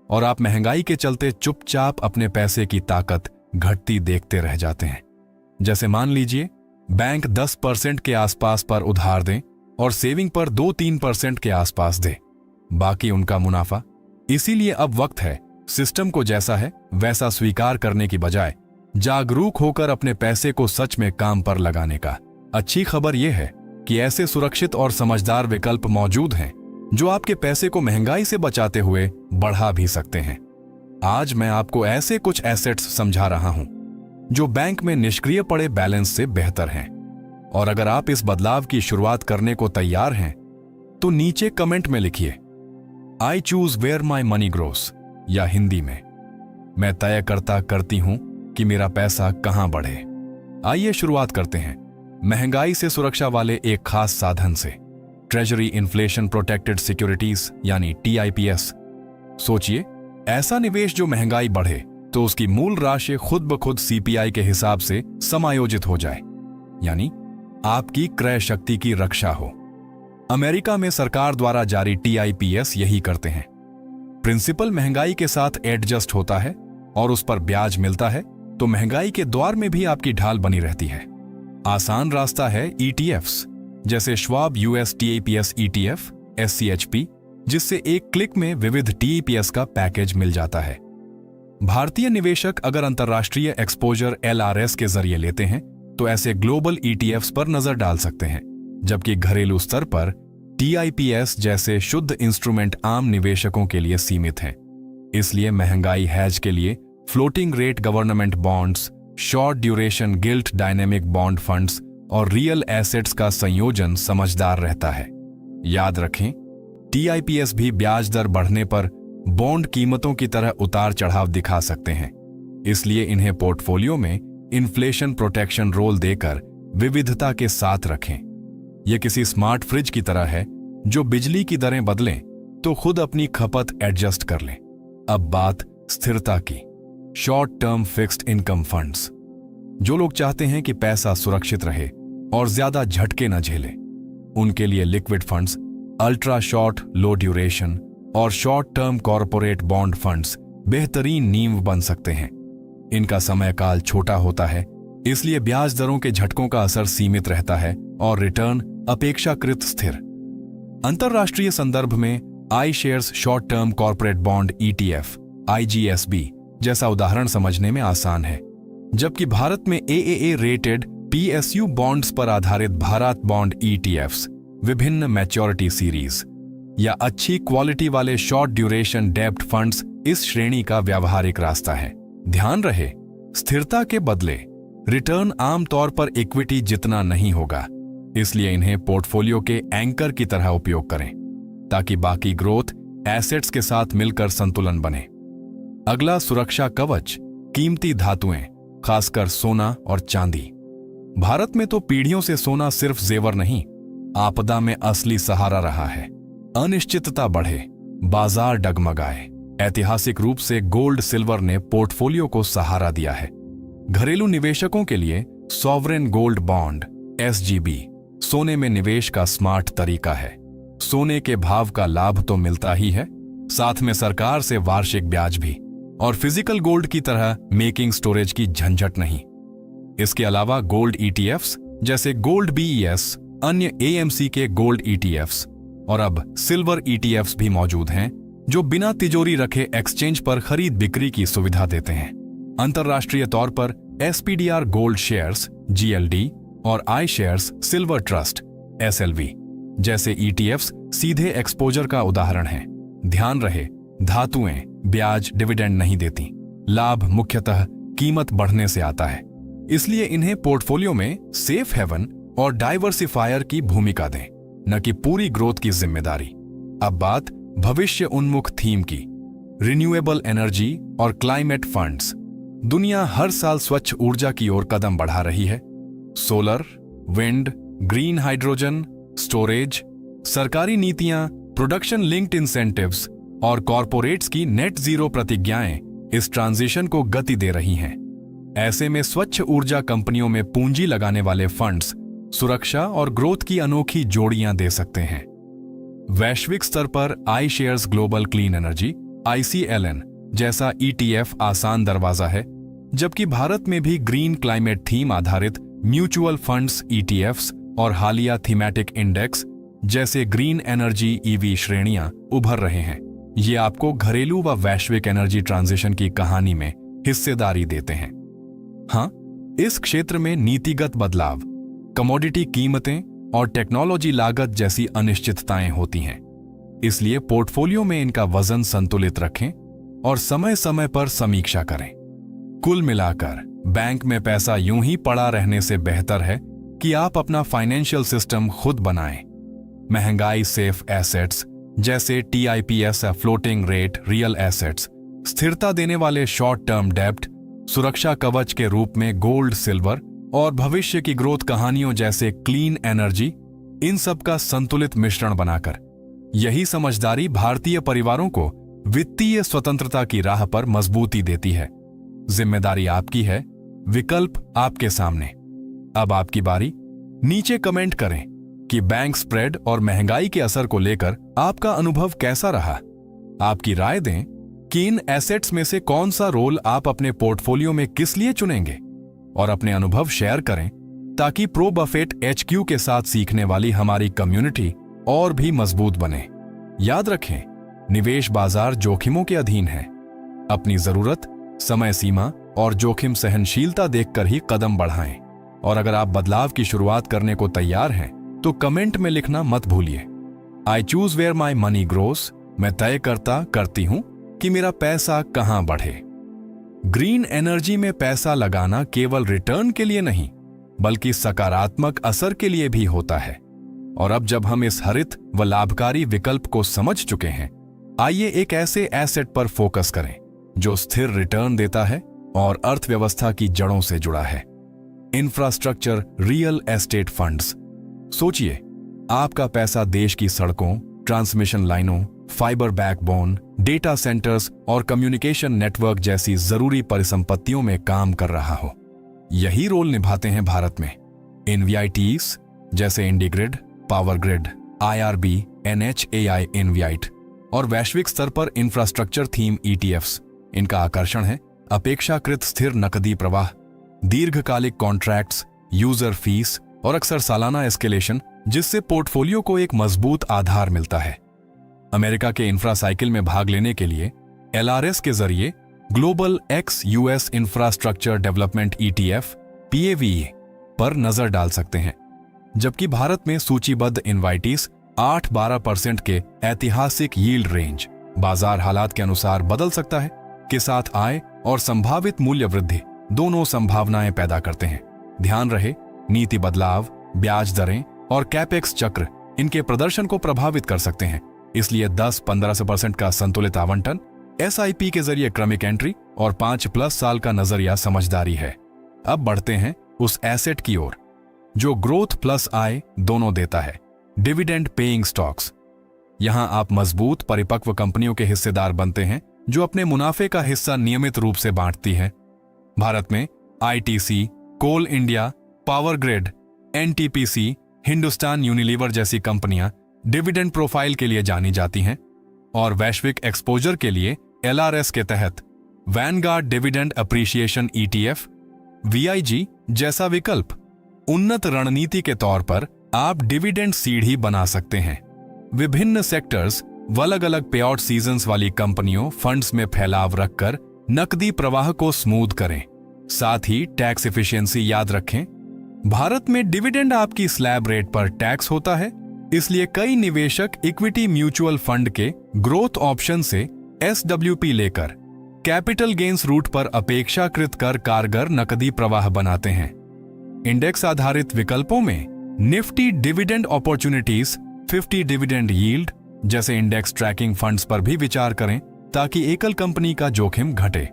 और आप महंगाई के चलते चुपचाप अपने पैसे की ताकत घटती देखते रह जाते हैं। जैसे मान लीजिए बैंक 10% के आसपास पर उधार दें और सेविंग पर 2-3% के आसपास दे, बाकी उनका मुनाफा। इसीलिए अब वक्त है सिस्टम को जैसा है वैसा स्वीकार करने की बजाय जागरूक होकर अपने पैसे को सच में काम पर लगाने का। अच्छी खबर यह है कि ऐसे सुरक्षित और समझदार विकल्प मौजूद हैं जो आपके पैसे को महंगाई से बचाते हुए बढ़ा भी सकते हैं। आज मैं आपको ऐसे कुछ एसेट्स समझा रहा हूं जो बैंक में निष्क्रिय पड़े बैलेंस से बेहतर हैं। और अगर आप इस बदलाव की शुरुआत करने को तैयार हैं तो नीचे कमेंट में लिखिए I choose where my money grows, या हिंदी में मैं तय करती हूं कि मेरा पैसा कहां बढ़े। आइए शुरुआत करते हैं महंगाई से सुरक्षा वाले एक खास साधन से, ट्रेजरी इन्फ्लेशन प्रोटेक्टेड सिक्योरिटीज यानी TIPS। सोचिए, ऐसा निवेश जो महंगाई बढ़े तो उसकी मूल राशि खुद ब खुद CPI के हिसाब से समायोजित हो जाए, यानी आपकी क्रय शक्ति की रक्षा हो। अमेरिका में सरकार द्वारा जारी TIPS यही करते हैं। प्रिंसिपल महंगाई के साथ एडजस्ट होता है और उस पर ब्याज मिलता है, तो महंगाई के दौर में भी आपकी ढाल बनी रहती है। आसान रास्ता है ETFs, जैसे Schwab US TIPS ETF SCHP, जिससे एक क्लिक में विविध TIPS का पैकेज मिल जाता है। भारतीय निवेशक अगर अंतर्राष्ट्रीय एक्सपोजर LRS के जरिए लेते हैं तो ऐसे ग्लोबल ETFs पर नजर डाल सकते हैं, जबकि घरेलू स्तर पर TIPS जैसे शुद्ध इंस्ट्रूमेंट आम निवेशकों के लिए सीमित हैं। इसलिए महंगाई हैज के लिए floating rate government bonds, short duration guilt dynamic bond funds और रियल एसेट्स का संयोजन समझदार रहता है। याद रखें, TIPS भी ब्याज दर बढ़ने पर बॉन्ड कीमतों की तरह उतार चढ़ाव दिखा सकते हैं, इसलिए इन्हें पोर्टफोलियो में इन्फ्लेशन प्रोटेक्शन रोल देकर विविधता के साथ रखें। यह किसी स्मार्ट फ्रिज की तरह है जो बिजली की दरें बदलें तो खुद अपनी खपत एडजस्ट कर लें। अब बात स्थिरता की। Short term fixed income funds. जो लोग चाहते हैं कि पैसा सुरक्षित रहे और ज्यादा झटके न झेले, उनके लिए लिक्विड फंड्स, अल्ट्रा शॉर्ट लो ड्यूरेशन और short term corporate bond funds बेहतरीन नींव बन सकते हैं। इनका समय काल छोटा होता है, इसलिए ब्याज दरों के झटकों का असर सीमित रहता है और रिटर्न अपेक्षाकृत स्थिर। अंतरराष्ट्रीय संदर्भ में iShares short term corporate bond ETF IGSB जैसा उदाहरण समझने में आसान है, जबकि भारत में AAA रेटेड PSU बॉन्ड्स पर आधारित भारत बॉन्ड ETFs, विभिन्न मैच्योरिटी सीरीज या अच्छी क्वालिटी वाले शॉर्ट ड्यूरेशन डेब्ट फंड्स इस श्रेणी का व्यावहारिक रास्ता है। ध्यान रहे, स्थिरता के बदले रिटर्न आमतौर पर इक्विटी जितना नहीं होगा, इसलिए इन्हें पोर्टफोलियो के एंकर की तरह उपयोग करें ताकि बाकी ग्रोथ एसेट्स के साथ मिलकर संतुलन बने। अगला सुरक्षा कवच, कीमती धातुएं, खासकर सोना और चांदी। भारत में तो पीढ़ियों से सोना सिर्फ जेवर नहीं, आपदा में असली सहारा रहा है। अनिश्चितता बढ़े, बाजार डगमगाए, ऐतिहासिक रूप से गोल्ड सिल्वर ने पोर्टफोलियो को सहारा दिया है। घरेलू निवेशकों के लिए सॉवरेन गोल्ड बॉन्ड SGB सोने में निवेश का स्मार्ट तरीका है। सोने के भाव का लाभ तो मिलता ही है, साथ में सरकार से वार्षिक ब्याज भी, और फिजिकल गोल्ड की तरह मेकिंग स्टोरेज की झंझट नहीं। इसके अलावा गोल्ड ETFs जैसे गोल्ड BES, अन्य AMC के गोल्ड ETFs और अब सिल्वर ETFs भी मौजूद हैं, जो बिना तिजोरी रखे एक्सचेंज पर खरीद बिक्री की सुविधा देते हैं। अंतरराष्ट्रीय तौर पर SPDR गोल्ड शेयर्स GLD और iShares सिल्वर ट्रस्ट SLV जैसे ETFs सीधे एक्सपोजर का उदाहरण हैं। ध्यान रहे, धातुएं ब्याज डिविडेंड नहीं देती, लाभ मुख्यतः कीमत बढ़ने से आता है, इसलिए इन्हें पोर्टफोलियो में सेफ हेवन और डाइवर्सिफायर की भूमिका दें, न कि पूरी ग्रोथ की जिम्मेदारी। अब बात भविष्य उन्मुख थीम की, रिन्यूएबल एनर्जी और क्लाइमेट फंड्स। दुनिया हर साल स्वच्छ ऊर्जा की ओर कदम बढ़ा रही है। Solar, wind, green hydrogen, storage, सरकारी नीतियां, प्रोडक्शन लिंक्ड इंसेंटिव्स और कॉरपोरेट्स की नेट जीरो प्रतिज्ञाएं इस ट्रांजिशन को गति दे रही हैं। ऐसे में स्वच्छ ऊर्जा कंपनियों में पूंजी लगाने वाले फंड्स सुरक्षा और ग्रोथ की अनोखी जोड़ियां दे सकते हैं। वैश्विक स्तर पर iShares global clean energy ICLN जैसा ETF आसान दरवाजा है, जबकि भारत में भी ग्रीन क्लाइमेट थीम आधारित म्यूचुअल फंड्स ETFs और हालिया थीमैटिक इंडेक्स जैसे ग्रीन एनर्जी EV श्रेणियां उभर रहे हैं। ये आपको घरेलू व वैश्विक एनर्जी ट्रांजिशन की कहानी में हिस्सेदारी देते हैं। हाँ, इस क्षेत्र में नीतिगत बदलाव, कमोडिटी कीमतें और टेक्नोलॉजी लागत जैसी अनिश्चितताएं होती हैं, इसलिए पोर्टफोलियो में इनका वजन संतुलित रखें और समय समय पर समीक्षा करें। कुल मिलाकर बैंक में पैसा यूं ही पड़ा रहने से बेहतर है कि आप अपना फाइनेंशियल सिस्टम खुद बनाएं। महंगाई सेफ एसेट्स जैसे TIPS floating rate real assets, स्थिरता देने वाले शॉर्ट टर्म डेब्ट, सुरक्षा कवच के रूप में गोल्ड सिल्वर और भविष्य की ग्रोथ कहानियों जैसे क्लीन एनर्जी, इन सब का संतुलित मिश्रण बनाकर यही समझदारी भारतीय परिवारों को वित्तीय स्वतंत्रता की राह पर मजबूती देती है। जिम्मेदारी आपकी है, विकल्प आपके सामने। अब आपकी बारी, नीचे कमेंट करें कि बैंक स्प्रेड और महंगाई के असर को लेकर आपका अनुभव कैसा रहा। आपकी राय दें कि इन एसेट्स में से कौन सा रोल आप अपने पोर्टफोलियो में किस लिए चुनेंगे, और अपने अनुभव शेयर करें ताकि प्रो बफेट HQ के साथ सीखने वाली हमारी कम्युनिटी और भी मजबूत बने। याद रखें, निवेश बाजार जोखिमों के अधीन है। अपनी जरूरत, समय सीमा और जोखिम सहनशीलता देखकर ही कदम बढ़ाएं। और अगर आप बदलाव की शुरुआत करने को तैयार हैं तो कमेंट में लिखना मत भूलिए। I choose where my money grows. मैं तय करती हूं कि मेरा पैसा कहां बढ़े। ग्रीन एनर्जी में पैसा लगाना केवल रिटर्न के लिए नहीं बल्कि सकारात्मक असर के लिए भी होता है। और अब जब हम इस हरित व लाभकारी विकल्प को समझ चुके हैं, आइए एक ऐसे एसेट पर फोकस करें जो स्थिर रिटर्न देता है और अर्थव्यवस्था की जड़ों से जुड़ा है। Infrastructure real estate funds. सोचिए, आपका पैसा देश की सड़कों, ट्रांसमिशन लाइनों, फाइबर बैकबोन, डेटा सेंटर्स और कम्युनिकेशन नेटवर्क जैसी जरूरी परिसंपत्तियों में काम कर रहा हो। यही रोल निभाते हैं भारत में इनवीआईटीज जैसे इंडिग्रिड, पावर ग्रिड, IRB, NHAI इनवीआईट और वैश्विक स्तर पर इंफ्रास्ट्रक्चर थीम ETFs। इनका आकर्षण है अपेक्षाकृत स्थिर नकदी प्रवाह, दीर्घकालिक कॉन्ट्रैक्ट्स, यूजर फीस और अक्सर सालाना एस्केलेशन, जिससे पोर्टफोलियो को एक मजबूत आधार मिलता है। अमेरिका के इंफ्रा साइकिल में भाग लेने के लिए LRS के जरिए global ex-US infrastructure development ETF PAVE पर नजर डाल सकते हैं, जबकि भारत में सूचीबद्ध इनवाइटीज 8-12% के ऐतिहासिक यील्ड रेंज बाजार हालात के अनुसार बदल सकता है के साथ आय और संभावित मूल्य वृद्धि दोनों संभावनाएं पैदा करते हैं। ध्यान रहे, नीति बदलाव, ब्याज दरें और कैपेक्स चक्र इनके प्रदर्शन को प्रभावित कर सकते हैं। इसलिए 10-15% का संतुलित आवंटन, SIP के जरिए क्रमिक एंट्री और 5+ साल का नजरिया समझदारी है। अब बढ़ते हैं उस एसेट की ओर जो ग्रोथ प्लस आय दोनों देता है, डिविडेंड पेइंग स्टॉक्स। यहां आप मजबूत परिपक्व कंपनियों के हिस्सेदार बनते हैं जो अपने मुनाफे का हिस्सा नियमित रूप से बांटती है। भारत में ITC, Coal India, Power Grid, NTPC, Hindustan Unilever जैसी कंपनियां डिविडेंड प्रोफाइल के लिए जानी जाती हैं और वैश्विक एक्सपोजर के लिए LRS के तहत Vanguard dividend appreciation ETF VIG जैसा विकल्प। उन्नत रणनीति के तौर पर आप डिविडेंड सीढ़ी बना सकते हैं। विभिन्न सेक्टर्स व अलग अलग पेआउट सीजन्स वाली कंपनियों फंड्स में फैलाव रखकर नकदी प्रवाह को स्मूथ करें। साथ ही टैक्स एफिशिएंसी याद रखें। भारत में डिविडेंड आपकी स्लैब रेट पर टैक्स होता है, इसलिए कई निवेशक इक्विटी म्यूचुअल फंड के ग्रोथ ऑप्शन से SWP लेकर कैपिटल गेन्स रूट पर अपेक्षाकृत कर कारगर नकदी प्रवाह बनाते हैं। इंडेक्स आधारित विकल्पों में Nifty dividend opportunities, 50 dividend yield जैसे इंडेक्स ट्रैकिंग फंड्स पर भी विचार करें ताकि एकल कंपनी का जोखिम घटे।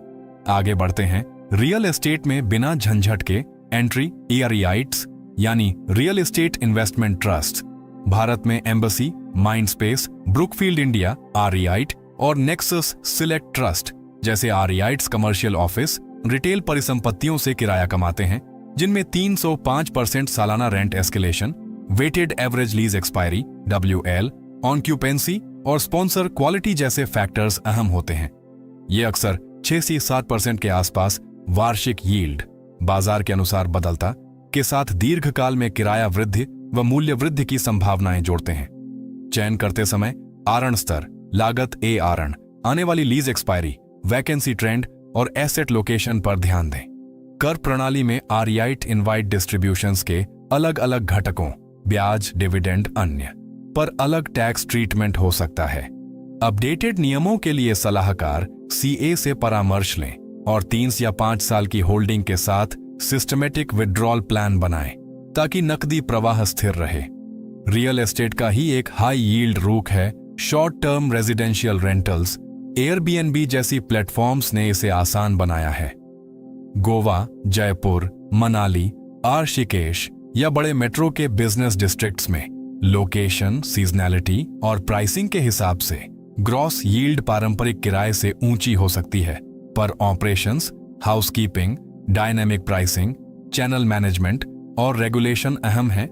आगे बढ़ते हैं रियल एस्टेट में बिना झंझट के एंट्री EREITs यानी real estate investment trust. Bharat में Embassy, Mindspace, Brookfield India REIT और नेक्सस सिलेक्ट ट्रस्ट जैसे REITs कमर्शियल ऑफिस, रिटेल परिसंपत्तियों से किराया कमाते हैं, जिनमें 305% सालाना rent escalation, weighted average lease expiry WL, occupancy और स्पॉन्सर क्वालिटी जैसे फैक्टर्स अहम होते हैं। ये अक्सर 6 से 7% के आसपास वार्षिक यील्ड, बाजार के अनुसार बदलता, के साथ दीर्घकाल में किराया वृद्धि व मूल्य वृद्धि की संभावनाएं जोड़ते हैं। चयन करते समय आरण स्तर, लागत आरण, आने वाली लीज एक्सपायरी, वैकेंसी ट्रेंड और एसेट लोकेशन पर ध्यान दें। कर प्रणाली में REIT इनवाइट डिस्ट्रीब्यूशंस के अलग अलग घटकों, ब्याज, डिविडेंड, अन्य पर अलग टैक्स ट्रीटमेंट हो सकता है। अपडेटेड नियमों के लिए सलाहकार CA से परामर्श लें और 3 या 5 साल की होल्डिंग के साथ सिस्टमेटिक विड्रॉल प्लान बनाएं ताकि नकदी प्रवाह स्थिर रहे। रियल एस्टेट का ही एक हाई यील्ड रूख है short term residential rentals. Airbnb जैसी प्लेटफॉर्म्स ने इसे आसान बनाया है। गोवा, जयपुर, मनाली, ऋषिकेश या बड़े मेट्रो के बिजनेस डिस्ट्रिक्ट्स में लोकेशन, सीजनैलिटी और प्राइसिंग के हिसाब से ग्रॉस यील्ड पारंपरिक किराए से ऊंची हो सकती है, पर operations, housekeeping, dynamic pricing, channel management और रेगुलेशन अहम है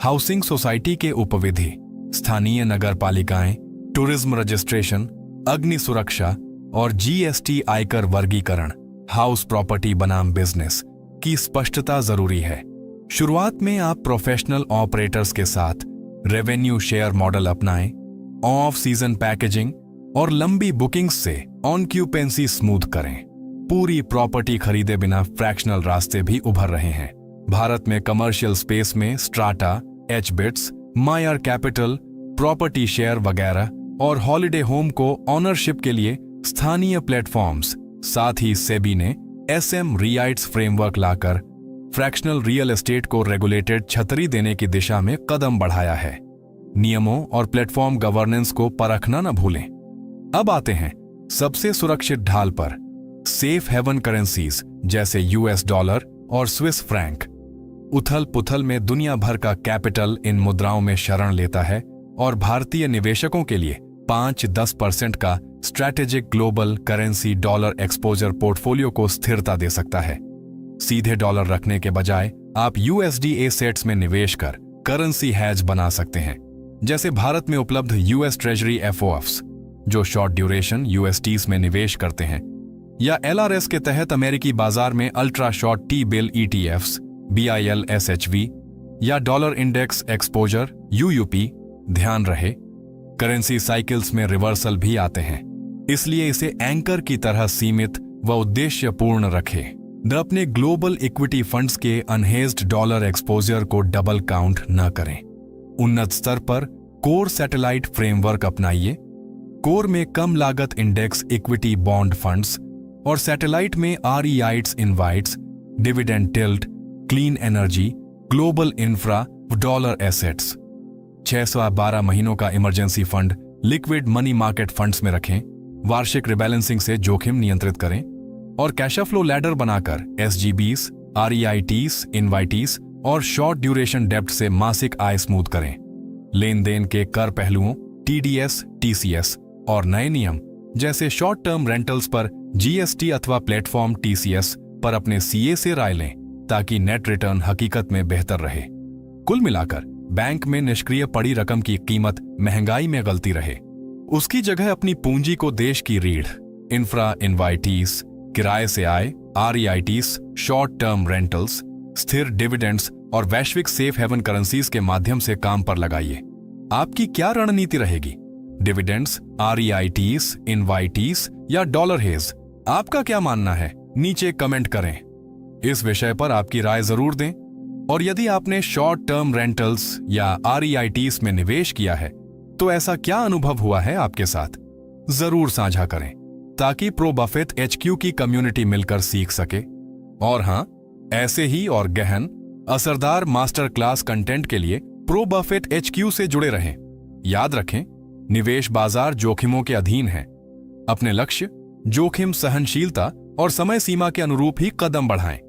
हाउसिंग सोसाइटी के उपविधि, स्थानीय नगर पालिकाएं, टूरिज्म रजिस्ट्रेशन, अग्नि सुरक्षा और जीएसटी आयकर वर्गीकरण, हाउस प्रॉपर्टी बनाम बिजनेस की स्पष्टता जरूरी है। शुरुआत में आप प्रोफेशनल ऑपरेटर्स के साथ रेवेन्यू शेयर मॉडल अपनाएं, ऑफ सीजन पैकेजिंग और लंबी बुकिंग्स से ऑक्यूपेंसी स्मूथ करें। पूरी प्रॉपर्टी खरीदे बिना फ्रैक्शनल रास्ते भी उभर रहे हैं। भारत में कमर्शियल स्पेस में स्ट्राटा, एचबिट्स, मायर कैपिटल, प्रॉपर्टी शेयर वगैरह और हॉलिडे होम को ऑनरशिप के लिए स्थानीय प्लेटफॉर्म्स, साथ ही सेबी ने SM रियाइट्स फ्रेमवर्क लाकर फ्रैक्शनल रियल एस्टेट को रेगुलेटेड छतरी देने की दिशा में कदम बढ़ाया है। नियमों और प्लेटफॉर्म गवर्नेंस को परखना न भूलें। अब आते हैं सबसे सुरक्षित ढाल पर, सेफ हेवन करेंसीज जैसे US डॉलर और स्विस फ्रैंक। उथल पुथल में दुनिया भर का कैपिटल इन मुद्राओं में शरण लेता है और भारतीय निवेशकों के लिए 5-10% का strategic global currency dollar exposure portfolio को स्थिरता दे सकता है। सीधे डॉलर रखने के बजाय आप USD एसेट्स में निवेश कर करेंसी हैज बना सकते हैं, जैसे भारत में उपलब्ध US ट्रेजरी FOFs जो शॉर्ट ड्यूरेशन USDs में निवेश करते हैं, या LRS के तहत अमेरिकी बाजार में ultra short T bill ETFs, BIL SHV या डॉलर इंडेक्स एक्सपोजर UUP। ध्यान रहे, करेंसी साइकिल्स में रिवर्सल भी आते हैं, इसलिए इसे एंकर की तरह सीमित व उद्देश्यपूर्ण रखें। अपने ग्लोबल इक्विटी फंड्स के अनहेज्ड डॉलर एक्सपोजर को डबल काउंट न करें। उन्नत स्तर पर कोर सैटेलाइट फ्रेमवर्क अपनाइए। कोर में कम लागत इंडेक्स इक्विटी बॉन्ड फंड्स और सैटेलाइट में REITs invites, dividend tilt, clean energy, global infra, dollar assets. 612 महीनों का emergency fund liquid money market funds में रखें। वार्षिक रिबैलेंसिंग से जोखिम नियंत्रित करें और कैश फ्लो लैडर बनाकर SGBs, REITs, इनवाइटीज और शॉर्ट ड्यूरेशन डेब्ट से मासिक आय स्मूथ करें। लेन देन के कर पहलुओं TDS, TCS और नए नियम जैसे शॉर्ट टर्म रेंटल्स पर GST अथवा प्लेटफॉर्म TCS पर अपने CA से राय लें, ताकि नेट रिटर्न हकीकत में बेहतर रहे। कुल मिलाकर बैंक में निष्क्रिय पड़ी रकम की कीमत महंगाई में गलती रहे। उसकी जगह अपनी पूंजी को देश की रीढ़, इंफ्रा इनवाइटीज, किराए से आय, REITs, शॉर्ट टर्म रेंटल्स, स्थिर डिविडेंड्स और वैश्विक सेफ हेवन करेंसीज के माध्यम से काम पर लगाइए। आपकी क्या रणनीति रहेगी? डिविडेंड्स, REITs, इनवाइटीज या डॉलर हेज? आपका क्या मानना है? नीचे कमेंट करें। इस विषय पर आपकी राय जरूर दें। और यदि आपने शॉर्ट टर्म रेंटल्स या REITs में निवेश किया है, तो ऐसा क्या अनुभव हुआ है आपके साथ? जरूर साझा करें, ताकि प्रो बफेट HQ की कम्युनिटी मिलकर सीख सके। और हां, ऐसे ही और गहन असरदार मास्टर क्लास कंटेंट के लिए प्रो बफेट HQ से जुड़े रहें। याद रखें, निवेश बाजार जोखिमों के अधीन है। अपने लक्ष्य, जोखिम सहनशीलता और समय सीमा के अनुरूप ही कदम बढ़ाएं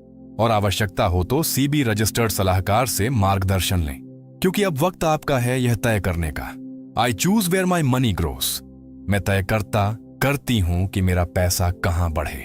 और आवश्यकता हो तो CB रजिस्टर्ड सलाहकार से मार्गदर्शन लें, क्योंकि अब वक्त आपका है यह तय करने का। I choose where my money grows. मैं तय करती हूं कि मेरा पैसा कहां बढ़े।